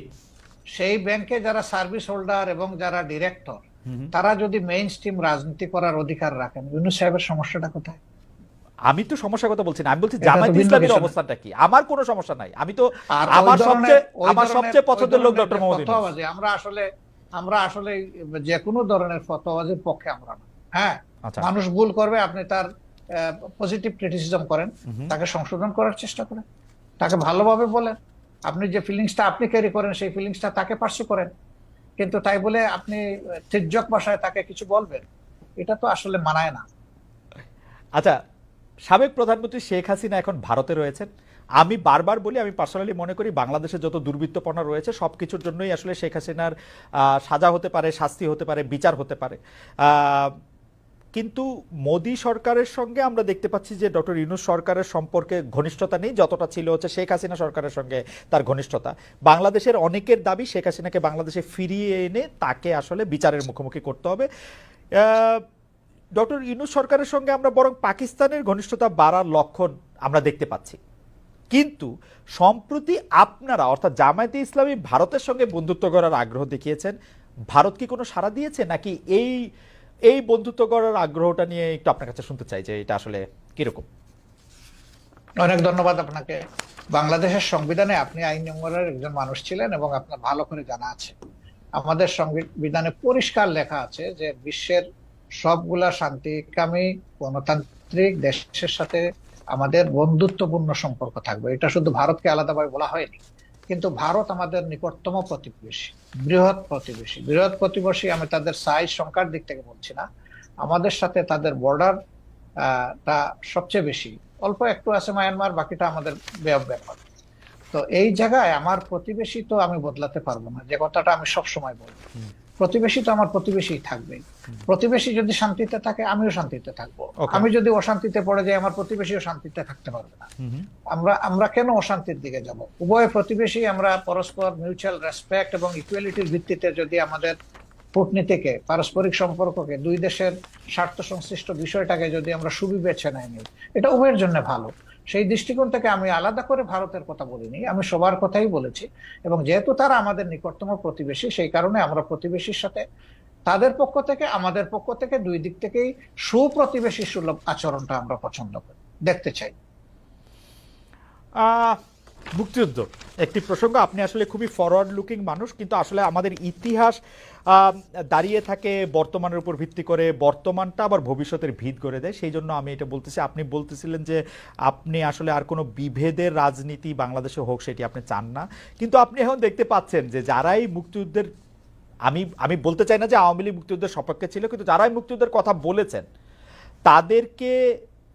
সেই ব্যাংকে যারা সার্ভিস হোল্ডার এবং যারা ডিরেক্টর, তারা যদি মেইন স্ট্রিম রাজনীতি করার অধিকার রাখেন, ইউনূস সাহেবের সমস্যাটা কোথায়? আমি তো সমস্যার কথা বলছি না, আমি বলছি জামায়াতে ইসলামীর অবস্থানটা কি। আমার কোনো সমস্যা নাই, আমি তো আমার সবচেয়ে পছন্দের লোক ডক্টর মোহাম্মদ ইউনূস। আমরা আসলে যে কোনো ধরনের ফতোয়াবাজির পক্ষে আমরা না। হ্যাঁ, মানুষ ভুল করবে, আপনি তার পজিটিভ ক্রিটিসিজম করেন, তাকে সংশোধন করার চেষ্টা করেন, তাকে ভালোভাবে বলেন। আপনি যে ফিলিংসটা আপনি ক্যারি করেন সেই ফিলিংসটা তাকে পার্সু করেন, কিন্তু তাই বলে আপনি তির্যক ভাষায় তাকে কিছু বলবেন, এটা তো আসলে মানায় না। আচ্ছা, সাবেক প্রধানমন্ত্রী শেখ হাসিনা এখন ভারতে রয়েছেন। আমি বারবার বলি, আমি পার্সোনালি মনে করি বাংলাদেশে যত দুর্বৃত্তপনা রয়েছে সবকিছুর জন্যই আসলে শেখ হাসিনার সাজা হতে পারে, শাস্তি হতে পারে, বিচার হতে পারে। আহ, কিন্তু মোদী সরকারের সঙ্গে আমরা দেখতে পাচ্ছি যে ডক্টর ইউনূস সরকারের সম্পর্কে ঘনিষ্ঠতা নেই যতটা ছিল হচ্ছে শেখ হাসিনা সরকারের সঙ্গে তার ঘনিষ্ঠতা। বাংলাদেশের অনেকের দাবি শেখ হাসিনাকে বাংলাদেশে ফিরিয়ে এনে তাকে আসলে বিচারের মুখোমুখি করতে হবে। ডক্টর ইউনূস সরকারের সঙ্গে আমরা বরং পাকিস্তানের ঘনিষ্ঠতা বাড়ার লক্ষণ আমরা দেখতে পাচ্ছি। কিন্তু সম্প্রতি আপনারা অর্থাৎ জামায়াতে ইসলামী ভারতের সঙ্গে বন্ধুত্ব করার আগ্রহ দেখিয়েছেন। ভারত কি কোনো সাড়া দিয়েছে, নাকি এই এই বন্ধুত্ব করার আগ্রহটা নিয়ে একটু আপনার কাছে শুনতে চাই যে এটা আসলে কিরকম? অনেক ধন্যবাদ আপনাকে। বাংলাদেশের সংবিধানে আপনি আইন নম্বরের একজন মানুষ ছিলেন এবং আপনার ভালো করে জানা আছে, আমাদের সংবিধানে পরিষ্কার লেখা আছে যে বিশ্বের সবগুলা শান্তিকামী গণতান্ত্রিক দেশের সাথে আমাদের বন্ধুত্বপূর্ণ সম্পর্ক থাকবে। এটা শুধু ভারতকে আলাদাভাবে বলা হয়নি, কিন্তু ভারত আমাদের নিকটতম প্রতিবেশী, বৃহৎ প্রতিবেশী। আমি তাদের সাইজ সংখ্যার দিক থেকে বলছি না, আমাদের সাথে তাদের বর্ডার তা সবচেয়ে বেশি। অল্প একটু আছে মায়ানমার, বাকিটা আমাদের ব্যাপার। তো এই জায়গায় আমার প্রতিবেশী তো আমি বদলাতে পারবো না, যে কথাটা আমি সব সময় বলি, প্রতিবেশী তো আমার প্রতিবেশী থাকবে। প্রতিবেশী যদি শান্তিতে থাকে আমিও শান্তিতে থাকবো, আমি যদি অশান্তিতে পড়ে যাই আমার প্রতিবেশীও শান্তিতে থাকতে পারবে না। আমরা কেন অশান্তির দিকে যাব? উভয় প্রতিবেশী আমরা পরস্পর মিউচুয়াল রেসপেক্ট এবং ইকুয়ালিটির ভিত্তিতে যদি আমাদের কূটনীতিকে, পারস্পরিক সম্পর্ককে, দুই দেশের স্বার্থ সংশ্লিষ্ট বিষয়টাকে যদি আমরা সুবিবেচনায় নিই, এটা উভয়ের জন্য ভালো। সেই দৃষ্টিকোণ থেকে আমি আলাদা করে ভারতের কথা বলিনি, আমি সবার কথাই বলেছি। এবং যেহেতু তারা আমাদের নিকটতম প্রতিবেশী, সেই কারণে আমরা প্রতিবেশীর সাথে তাদের পক্ষ থেকে আমাদের পক্ষ থেকে দুই দিক থেকেই সুপ্রতিবেশী সুলভ আচরণটা আমরা পছন্দ করি, দেখতে চাই। মুক্তিযুদ্ধ একটি প্রসঙ্গ। আপনি আসলে খুবই ফরওয়ার্ড লুকিং মানুষ, কিন্তু আসলে আমাদের ইতিহাস দাঁড়িয়ে থাকে বর্তমানের উপর ভিত্তি করে, বর্তমানটা আবার ভবিষ্যতের ভিত করে দেয়। সেই জন্য আমি এটা বলতেছি। আপনি বলতেছিলেন যে আপনি আসলে আর কোনো বিভেদের রাজনীতি বাংলাদেশে হোক সেটি আপনি চান না, কিন্তু আপনি এখন দেখতে পাচ্ছেন যে যারাই মুক্তিযুদ্ধের, আমি বলতে চাই না যে আওয়ামী লীগ মুক্তিযুদ্ধের সপক্ষে ছিল, কিন্তু যারাই মুক্তিযুদ্ধের কথা বলেছেন তাদেরকে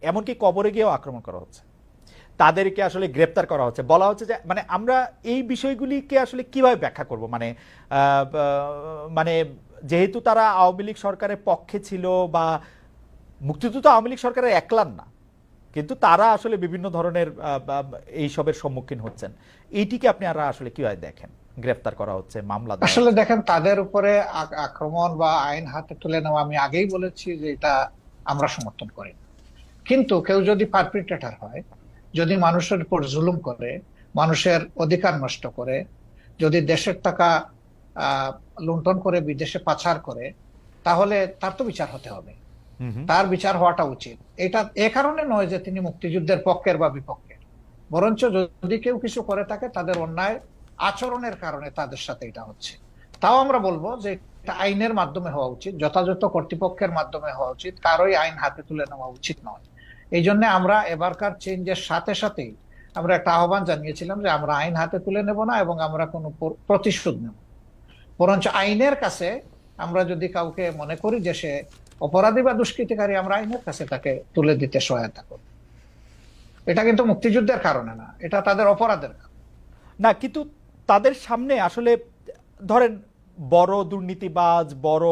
এমনকি কবরে গিয়েও আক্রমণ করা হচ্ছে, তাদেরকে আসলে গ্রেপ্তার করা হচ্ছে। বলা হচ্ছে যে মানে আমরা এই বিষয়গুলিকে আসলে কিভাবে ব্যাখ্যা করব? মানে যেহেতু তারা আওয়ামী লীগ সরকারের পক্ষে ছিল, বা মুক্তিযুদ্ধ তো আওয়ামী লীগ সরকারের একলান না, কিন্তু তারা আসলে বিভিন্ন ধরনের এইসবের সম্মুখীন হচ্ছেন। এইটিকে আপনি আর আসলে কিভাবে দেখেন? গ্রেপ্তার করা হচ্ছে, মামলা দেওয়া আসলে হচ্ছে। দেখেন, তাদের উপরে আক্রমণ বা আইন হাতে তুলে নেওয়া, আমি আগেই বলেছি যে এটা আমরা সমর্থন করি না। কিন্তু কেউ যদি পারপিট্রেটর হয়, যদি মানুষের উপর জুলুম করে, মানুষের অধিকার নষ্ট করে, যদি দেশের টাকা লুণ্ঠন করে বিদেশে পাচার করে, তাহলে তার তো বিচার হতে হবে, তার বিচার হওয়াটা উচিত। এটা এ কারণে নয় যে তিনি মুক্তিযুদ্ধের পক্ষের বা বিপক্ষের, বরঞ্চ যদি কেউ কিছু করে থাকে তাদের অন্যায় আচরণের কারণে তাদের সাথে এটা হচ্ছে। তাও আমরা বলবো যে এটা আইনের মাধ্যমে হওয়া উচিত, যথাযথ কর্তৃপক্ষের মাধ্যমে হওয়া উচিত, কারোই আইন হাতে তুলে নেওয়া উচিত নয়। এই জন্য আমরা এবারকার চেঞ্জের সাথে সাথেই আমরা একটা আহ্বান জানিয়েছিলাম যে আমরা আইন হাতে তুলে নেব না এবং আমরা কোনো প্রতিশোধ নেব, বরঞ্চ আইনের কাছে আমরা যদি কাউকে মনে করি যে সে অপরাধী বা দুষ্কৃতিকারী, আমরা আইনের কাছে তাকে তুলে দিতে সহায়তা করব। এটা কিন্তু মুক্তিযুদ্ধের কারণে না, এটা তাদের অপরাধের কারণে না, কিন্তু তাদের সামনে আসলে ধরেন বড় দুর্নীতিবাজ, বড়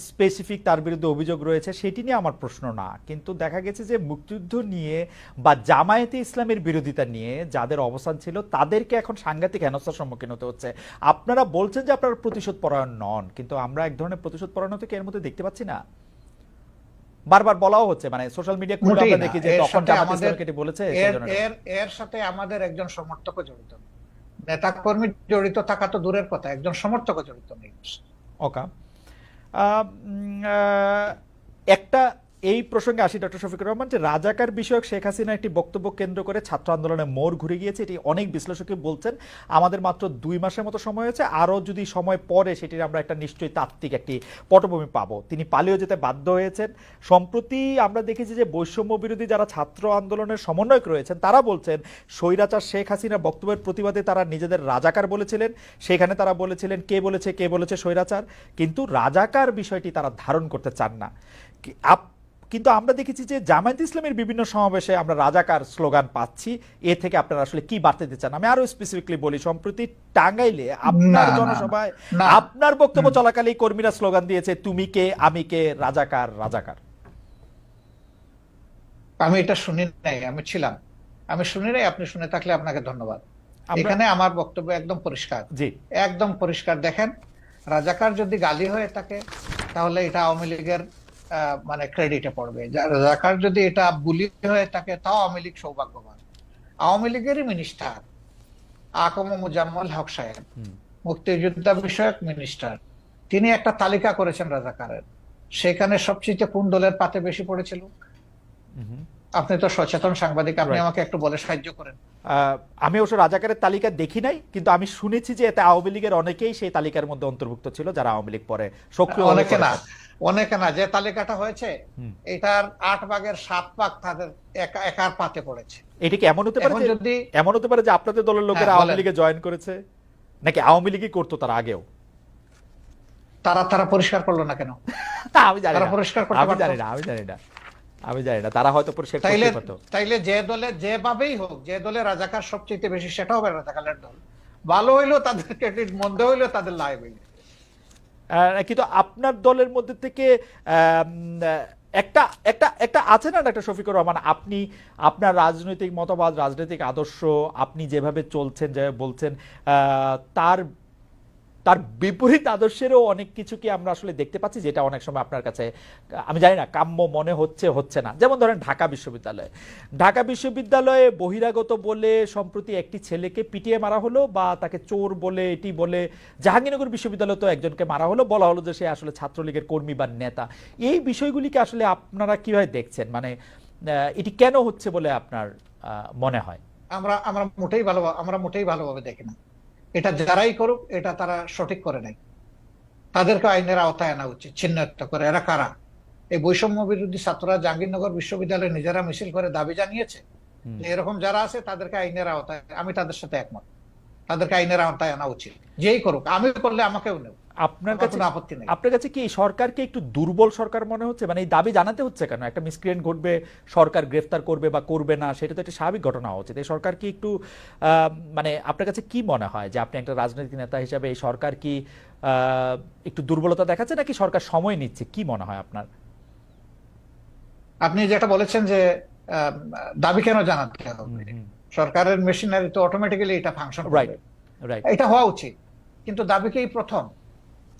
স্পেসিফিক তার বিরুদ্ধে অভিযোগ রয়েছে, সেটি নিয়ে আমার প্রশ্ন না। কিন্তু দেখা গেছে যে মুক্তিযুদ্ধ নিয়ে বা জামায়াতে ইসলামের বিরোধিতা নিয়ে যাদের অবস্থান ছিল তাদেরকে এখন সাংঘাতিক হেনস্থার সম্মুখীন হতে হচ্ছে। আপনারা বলছেন যে আপনারা প্রতিশোধ পরায়ণ নন, কিন্তু আমরা এক ধরনের প্রতিশোধ পরায়ণতা এর মধ্যে দেখতে পাচ্ছি না। বারবার বলাও হচ্ছে, মানে সোশ্যাল মিডিয়া খুলে আমরা দেখি যে তখন জামায়াতে ইসলামকে এটি বলেছে। এর সাথে আমাদের একজন সমর্থক জড়িত, নেতা কর্মী জড়িত থাকা তো দূরের কথা, একজন সমর্থক জড়িত নেই। ওকে, একটা এই প্রসঙ্গে আসি ডক্টর শফিকুর রহমান, যে রাজাকার বিষয়ক শেখ হাসিনা একটি বক্তব্য কেন্দ্র করে ছাত্র আন্দোলনের মোড় ঘুরে গিয়েছে, এটি অনেক বিশ্লেষকই বলছেন। আমাদের মাত্র 2 মাসের মতো সময় হয়েছে, আরও যদি সময় পরে সেটির আমরা একটা নিশ্চয়ই তাত্ত্বিক একটি পটভূমি পাবো। তিনি পালিয়ে যেতে বাধ্য হয়েছেন। সম্প্রতি আমরা দেখেছি যে বৈষম্য বিরোধী যারা ছাত্র আন্দোলনের সমন্বয়ক রয়েছেন তারা বলছেন স্বৈরাচার শেখ হাসিনার বক্তব্যের প্রতিবাদে তারা নিজেদের রাজাকার বলেছিলেন। সেখানে তারা বলেছিলেন কে বলেছে স্বৈরাচার, কিন্তু রাজাকার বিষয়টি তারা ধারণ করতে চান না। কিন্তু আমরা দেখেছি যে জামায়াত ইসলামের বিভিন্ন সমাবেশে আমরা রাজাকার স্লোগান পাচ্ছি। এ থেকে আপনারা আসলে কি বার্তা দিতে চান? আমি আরো স্পেসিফিকলি বলি, সম্প্রতি টাঙ্গাইলে আপনার না, জনসভায় না। আপনার বক্তব্য চলাকালেই কর্মীরা স্লোগান দিয়েছে তুমি কে আমি কে, রাজাকার রাজাকার। আমি এটা শুনি নাই, আমি ছিলাম, আমি শুনি নাই। আপনি শুনে থাকলে আপনাকে ধন্যবাদ। আমরা এখানে আমার বক্তব্য একদম পরিষ্কার, জি একদম পরিষ্কার। দেখেন, রাজাকার যদি গালি হয়ে থাকে তাহলে এটা আওয়ামী লীগের মানে ক্রেডিটে পড়বে। রাজাকার যদি এটা বুলি হয়ে থাকে তাও আওয়ামী লীগ সৌভাগ্যবান। আওয়ামী লীগেরই মিনিস্টার আকম মুজাম্মল হক সাহেব, মুক্তিযোদ্ধা বিষয়ক মিনিস্টার, তিনি একটা তালিকা করেছেন রাজাকারের। সেখানে সবচেয়ে কোন দলের পাতে বেশি পড়েছিল? আপনি তো সচেতন সাংবাদিক, আপনি আমাকে একটু বলে সাহায্য করেন। আমি অবশ্য রাজাকারের তালিকা দেখি নাই, কিন্তু আমি শুনেছি যে এতে আওয়ামী লীগের অনেকেই সেই তালিকার মধ্যে অন্তর্ভুক্ত ছিল, যারা আওয়ামী লীগ পরে সক্রিয় অনেকে না, যে তালিকাটা হয়েছে এটার 8 ভাগের 7 ভাগ তাদের একার পাতে পড়েছে। এটা কি এমন হতে পারে যে আপনাদের দলের লোকেরা আওয়ামী লীগে জয়েন করেছে, নাকি আওয়ামী লীগই করতো তারা আগেও? তারা পরিষ্কার করলো না কেন? আমি জানি না, পরিষ্কার আমি জানি না তারা হয়তো পরিষ্কার করতে পারতো। তাইলে যে দলে যেভাবেই হোক, যে দলে রাজাকার সবচেয়ে বেশি সেটা হবে রাজাকারের দল। ভালো হইলো তাদের ক্রেডিট, মন্দ হইলো তাদের লাইবিলিটি। কিন্তু আপনার দলের মধ্যে থেকে একটা একটা একটা আছে না ডাক্তার শফিকুর রহমান, আপনি আপনার রাজনৈতিক মতবাদ, রাজনৈতিক আদর্শ, আপনি যেভাবে চলছেন, যেভাবে বলছেন, তার তার বিপরীত আদর্শেরও অনেক কিছু কি আমরা আসলে দেখতে পাচ্ছি, যেটা অনেক সময় আপনার কাছে আমি জানি না কাম্য মনে হচ্ছে না। যেমন ধরেন ঢাকা বিশ্ববিদ্যালয়ে বহিরাগত বলে সম্প্রতি একটি ছেলেকে পিটিয়ে মারা হলো, বা তাকে চোর বলে এটি বলে জাহাঙ্গীরনগর বিশ্ববিদ্যালয়ে তো একজনকে মারা হলো, বলা হলো যে সে আসলে ছাত্রলীগের কর্মী বা নেতা। এই বিষয়গুলিকে আসলে আপনারা কিভাবে দেখছেন? মানে এটি কেন হচ্ছে বলে আপনার মনে হয়? আমরা মোটেই ভালোভাবে দেখি না। এটা যারাই করুক, এটা তারা সঠিক করে নাই। তাদেরকে আইনের আওতায় আনা উচিত, চিহ্নিত করে এরা কারা। এই বৈষম্য বিরোধী ছাত্ররা জাহাঙ্গীরনগর বিশ্ববিদ্যালয়ে নিজেরা মিছিল করে দাবি জানিয়েছে যে এরকম যারা আছে তাদেরকে আইনের আওতায়, আমি তাদের সাথে একমত, তাদেরকে আইনের আওতায় আনা উচিত। যেই করুক, আমি করলে আমাকেও নেব, আপনার কাছে আপত্তি নেই। আপনার কাছে কি সরকারকে একটু দুর্বল সরকার মনে হচ্ছে? মানে এই দাবি জানাতে হচ্ছে কেন? একটা মিসক্রিয়েন্ট ঘটবে, সরকার গ্রেফতার করবে বা করবে না, সেটা তো একটা স্বাভাবিক ঘটনা হওয়া উচিত। এই সরকার কি একটু মানে আপনার কাছে কি মনে হয় যে আপনি একটা রাজনৈতিক নেতা হিসাবে এই সরকার কি একটু দুর্বলতা দেখাচ্ছে, নাকি সরকার সময় নিচ্ছে? কি মনে হয় আপনার? আপনি যেটা বলেছেন যে দাবি কেন জানাতে হবে, সরকারের মেশিনারি তো অটোমেটিক্যালি এটা ফাংশন করবে, এটা হওয়া উচিত। কিন্তু দাবিকেই প্রথম,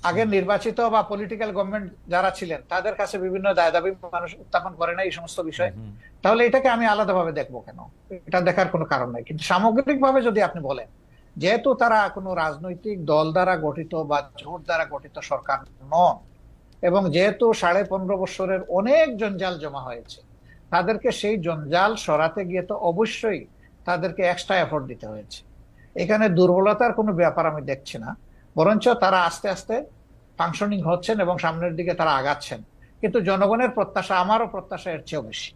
আগে নির্বাচিত বা পলিটিক্যাল গভর্নমেন্ট যারা ছিলেন তাদের কাছে বিভিন্ন দাবি মানুষ উত্থাপন করে না এই সমস্ত বিষয়, তাহলে এটাকে আমি আলাদাভাবে দেখবো কেন? এটা দেখার কোনো কারণ নাই। কিন্তু সামগ্রিকভাবে যদি আপনি বলেন, যেহেতু তারা কোনো রাজনৈতিক দল দ্বারা গঠিত বা জোট দ্বারা গঠিত সরকার নন, এবং যেহেতু 15.5 বছরের অনেক জঞ্জাল জমা হয়েছে, তাদেরকে সেই জঞ্জাল সরাতে গিয়ে তো অবশ্যই তাদেরকে এক্সট্রা এফোর্ট দিতে হয়েছে। এখানে দুর্বলতার কোনো ব্যাপার আমি দেখছি না, বরঞ্চ তারা আস্তে আস্তে ফাংশনিং হচ্ছেন এবং সামনের দিকে তারা আগাচ্ছেন। কিন্তু জনগণের প্রত্যাশা, আমারও প্রত্যাশা এর চেয়েও বেশি।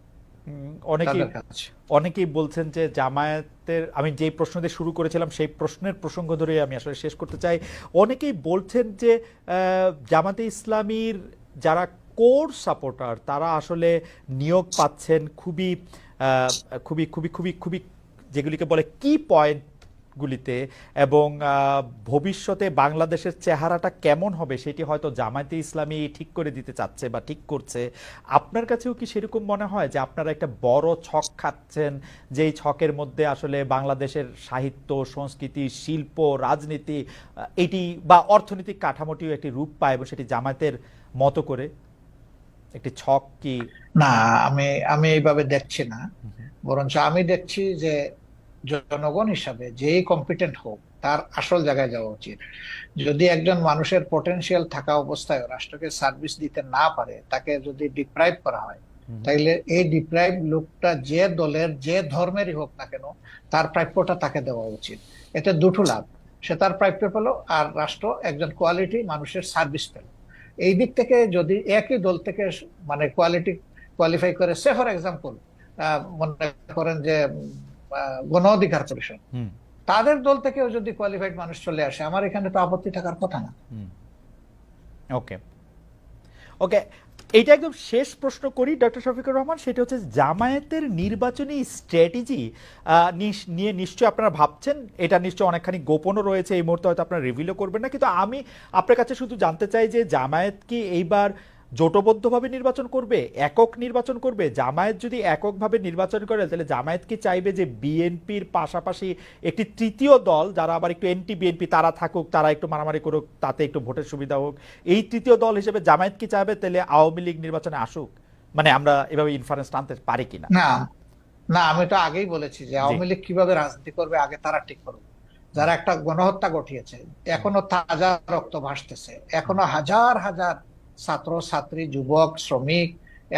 অনেকেই বলছেন যে জামায়াতের, আমি যে প্রশ্ন দিয়ে শুরু করেছিলাম সেই প্রশ্নের প্রসঙ্গ ধরে আমি আসলে শেষ করতে চাই। অনেকেই বলছেন যে জামাতে ইসলামীর যারা কোর সাপোর্টার তারা আসলে নিয়োগ পাচ্ছেন খুবই খুবই খুবই খুবই খুবই যেগুলিকে বলে কি পয়েন্টগুলিতে, এবং ভবিষ্যতে বাংলাদেশের চেহারাটা কেমন হবে সেটি হয়তো জামায়াতে ইসলামী ঠিক করে দিতে চাচ্ছে বা ঠিক করছে। আপনার কাছেও কি সেরকম মনে হয় যে আপনারা একটা বড় ছক খাচ্ছেন, যেই ছকের মধ্যে আসলে বাংলাদেশের সাহিত্য, সংস্কৃতি, শিল্প, রাজনীতি এটি বা অর্থনৈতিক কাঠামোটিও একটি রূপ পায়, এবং সেটি জামায়াতের মতো করে একটি ছক? কি না, আমি এইভাবে দেখছি না, বরঞ্চ আমি দেখছি যে জনগণ হিসাবে যেই কম্পিটেন্ট হোক তার আসল জায়গায় যাওয়া উচিত। যদি একজন মানুষের পটেনশিয়াল থাকা অবস্থায় রাষ্ট্রকে সার্ভিস দিতে না পারে, তাকে যদি ডিপ্রাইভ করা হয়, তাইলে এই ডিপ্রাইভ লোকটা যে দলের যে ধর্মেরই হোক না কেন, তার প্রাপ্যটা তাকে দেওয়া উচিত। এতে দুটো লাভ, সে তার প্রাপ্য পেলো, আর রাষ্ট্র একজন কোয়ালিটি মানুষের সার্ভিস পেল। এই দিক থেকে যদি একই দল থেকে মানে কোয়ালিটি কোয়ালিফাই করে, সে ফর এক্সাম্পল মনে করেন যে গণ অধিকার পরিষদ, তাদের দল থেকেও যদি কোয়ালিফাইড মানুষ চলে আসে, আমার এখানে তো আপত্তি থাকার কথা না। ওকে ওকে, এইটা একদম শেষ প্রশ্ন করি ডক্টর শফিকুর রহমান, সেটা হচ্ছে জামায়াতের নির্বাচনী স্ট্র্যাটেজি নিয়ে নিশ্চয়ই আপনারা ভাবছেন, এটা নিশ্চয়ই অনেকখানি গোপনও রয়েছে, এই মুহূর্তে হয়তো আপনারা রিভিলও করবেন না, কিন্তু আমি আপনার কাছে শুধু জানতে চাই যে জামায়াত কি এইবার জোটবদ্ধভাবে নির্বাচন করবে, একক নির্বাচন করবে? জামায়াত যদি এককভাবে নির্বাচন করে তাহলে জামায়াত কি চাইবে যে বিএনপির পাশাপাশি একটি তৃতীয় দল যারা আবার একটু এন্টি বিএনপি তারা থাকুক, তারা একটু মারামারি করুক, তাতে একটু ভোটের সুবিধা হোক, এই তৃতীয় দল হিসেবে জামায়াত কি চাইবে তাহলে আওয়ামী লীগ নির্বাচনে আসুক? মানে আমরা এভাবে ইনফারেন্স টানতে পারি কিনা? না না, আমি তো আগেই বলেছি যে আওয়ামী লীগ কিভাবে রাজনীতি করবে আগে তারা ঠিক করবে। যারা একটা গণহত্যা ঘটিয়েছে, এখনো তাজা রক্ত ভাসতেছে, এখনো হাজার হাজার ছাত্র ছাত্রী যুবক শ্রমিক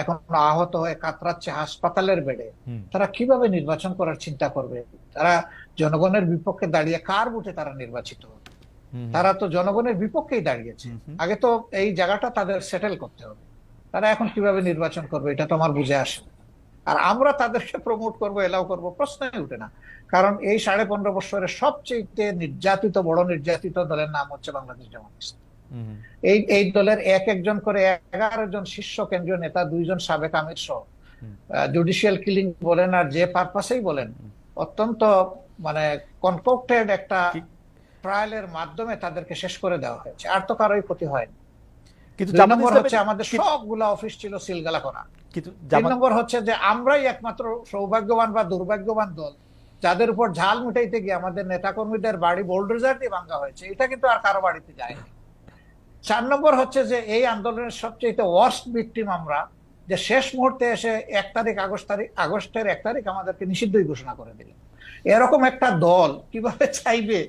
এখনো আহত হয়ে কাতরাচ্ছে হাসপাতালের বেডে, তারা কিভাবে নির্বাচন করার চিন্তা করবে? তারা জনগণের বিপক্ষে দাঁড়িয়ে কার বুটে তারা নির্বাচিত হবে? তারা তো জনগণের বিপক্ষেই দাঁড়িয়েছে। আগে তো এই জায়গাটা তাদের সেটেল করতে হবে। তারা এখন কিভাবে নির্বাচন করবে এটা তো আমার বুঝে আসে না। আর আমরা তাদেরকে প্রমোট করবো, এলাও করবো, প্রশ্নই উঠে না। কারণ এই 15.5 বছরের সবচেয়ে নির্যাতিত, বড় নির্যাতিত দলের নাম হচ্ছে বাংলাদেশ জামাত ইসলামী। এই দলের এক একজন করে 11 জন শীর্ষ কেন্দ্রীয় নেতা, 2 জন সাবেক আমির সহ, জুডিশিয়াল কিলিং বলেন আর যে পারপাসেই বলেন, অত্যন্ত মানে কনকক্টেড একটা ট্রায়ালের মাধ্যমে তাদেরকে শেষ করে দেওয়া হয়েছে। আর তো কারোই ক্ষতি হয়নি। কিন্তু 2 নম্বর হচ্ছে আমাদের সবগুলা অফিস ছিল সিলগালা করা। 3 নম্বর হচ্ছে যে আমরাই একমাত্র সৌভাগ্যবান বা দুর্ভাগ্যবান দল যাদের উপর ঝাল মিটাইতে গিয়ে আমাদের নেতাকর্মীদের বাড়ি বোল্ডোজার দিয়ে ভাঙা হয়েছে। এটা কিন্তু আর কারো বাড়িতে যায়নি। 4 নম্বর হচ্ছে যে এই আন্দোলনের সবচেয়ে ওয়ার্স্ট ভিকটিম আমরা, যে শেষ মুহূর্তে এসে আগস্টের 1 তারিখ আমাদেরকে নিষিদ্ধই ঘোষণা করে দিলেন। এরকম একটা দল কিভাবে চাইবে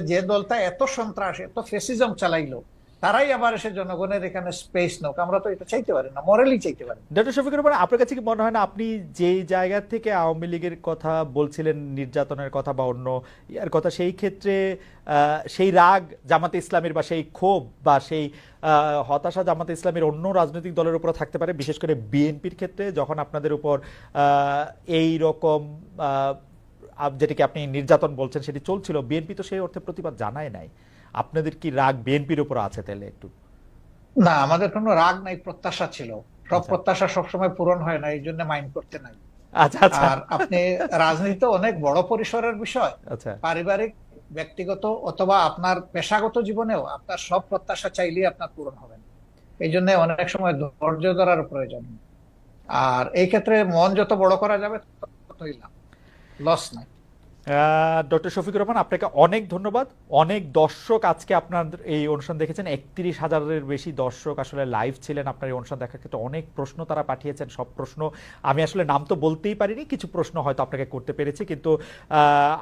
যে দলটা এত সন্ত্রাস এত ফেসিজম চালাইলো তারাই আবার এসে জনগণের এখানে স্পেস নোক? আমরা তো এটা চাইতে পারি না, মরালি চাইতে পারি। ডক্টর শফিকুর রহমান, আপনার কাছে কি মনে হয় না আপনি যে জায়গা থেকে আওয়ামী লীগের কথা বলছিলেন, নির্যাতনের কথা বা অন্য ইয়ার কথা, সেই ক্ষেত্রে সেই রাগ জামাতে ইসলামের বা সেই ক্ষোভ বা সেই হতাশা জামাতে ইসলামের অন্য রাজনৈতিক দলের উপর থাকতে পারে, বিশেষ করে বিএনপির ক্ষেত্রে যখন আপনাদের উপর এই রকম যেটাকে আপনি নির্যাতন বলছেন সেটি চলছিল, বিএনপি তো সেই অর্থে প্রতিবাদ জানায় নাই। আপনাদের কি রাগ বিএনপির উপর আছে তাহলে? একটু না, আমাদের কোনো রাগ নাই, প্রত্যাশা ছিল। সব প্রত্যাশা সবসময় পূরণ হয় না, এই জন্য মাইন্ড করতে নাই। আর আপনি রাজনীতি অনেক বড় পরিসরের বিষয়। পারিবারিক, ব্যক্তিগত অথবা আপনার পেশাগত জীবনেও আপনার সব প্রত্যাশা চাইলেই আপনার পূরণ হবে না। এই জন্য অনেক সময় ধৈর্য ধরার প্রয়োজন। আর এই ক্ষেত্রে মন যত বড় করা যাবে ততই লাভ, লস নাই। ডক্টর শফিকুর রহমান, আপনাকে অনেক ধন্যবাদ। অনেক দর্শক আজকে আপনার এই অনুষ্ঠান দেখেছেন, 31,000-এর বেশি দর্শক আসলে লাইভ ছিলেন আপনার এই অনুষ্ঠান দেখার ক্ষেত্রে। অনেক প্রশ্ন তারা পাঠিয়েছেন, সব প্রশ্ন আমি আসলে নাম তো বলতেই পারিনি, কিছু প্রশ্ন হয়তো আপনাকে করতে পেরেছি, কিন্তু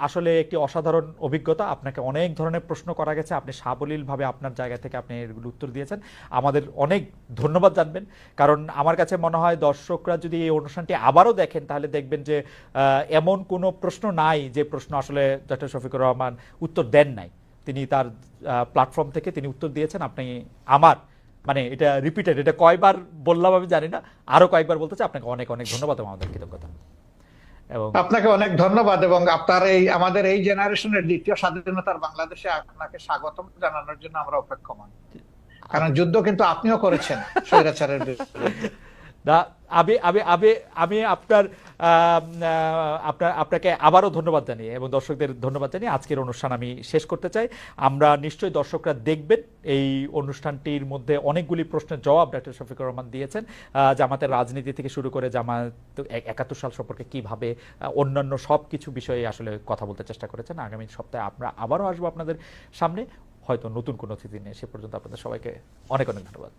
আসলে একটি অসাধারণ অভিজ্ঞতা। আপনাকে অনেক ধরনের প্রশ্ন করা গেছে, আপনি সাবলীলভাবে আপনার জায়গা থেকে আপনি এগুলো উত্তর দিয়েছেন। আমাদের অনেক ধন্যবাদ জানবেন, কারণ আমার কাছে মনে হয় দর্শকরা যদি এই অনুষ্ঠানটি আবারও দেখেন তাহলে দেখবেন যে এমন কোনো প্রশ্ন নাই যে প্রশ্ন আসলে ডক্টর শফিকুর রহমান উত্তর দেন নাই। তিনি তার প্ল্যাটফর্ম থেকে তিনি উত্তর দিয়েছেন। আপনি আমার মানে এটা রিপিটেড, এটা কয়বার বললাম আমি জানি না, আরো কয়েকবার বলতে চাই। আপনাকে অনেক অনেক ধন্যবাদ এবং আমাদের কৃতজ্ঞতা। এবং আপনাকে অনেক ধন্যবাদ, এবং আপনার এই আমাদের এই জেনারেশনের দ্বিতীয় স্বাধীনতার বাংলাদেশে আপনাকে স্বাগতম জানানোর জন্য আমরা অপেক্ষমান। কারণ যুদ্ধ কিন্তু আপনিও করেছেন স্বৈরাচারের বিরুদ্ধে। আমি আপনাকে আবারও ধন্যবাদ জানিয়ে এবং দর্শকদের ধন্যবাদ জানিয়ে আজকের অনুষ্ঠান আমি শেষ করতে চাই। আমরা নিশ্চয়ই দর্শকরা দেখবেন এই অনুষ্ঠানটির মধ্যে অনেকগুলি প্রশ্নের জবাব ডক্টর শফিকুর রহমান দিয়েছেন, জামাতের রাজনীতি থেকে শুরু করে জামাত 71 সাল সম্পর্কে কিভাবে অন্যান্য সব কিছু বিষয়ে আসলে কথা বলতে চেষ্টা করেছেন। আগামী সপ্তাহে আমরা আবারও আসবো আপনাদের সামনে, হয়তো নতুন কোনো অতিথি নিয়ে। সে পর্যন্ত আপনাদের সবাইকে অনেক অনেক ধন্যবাদ।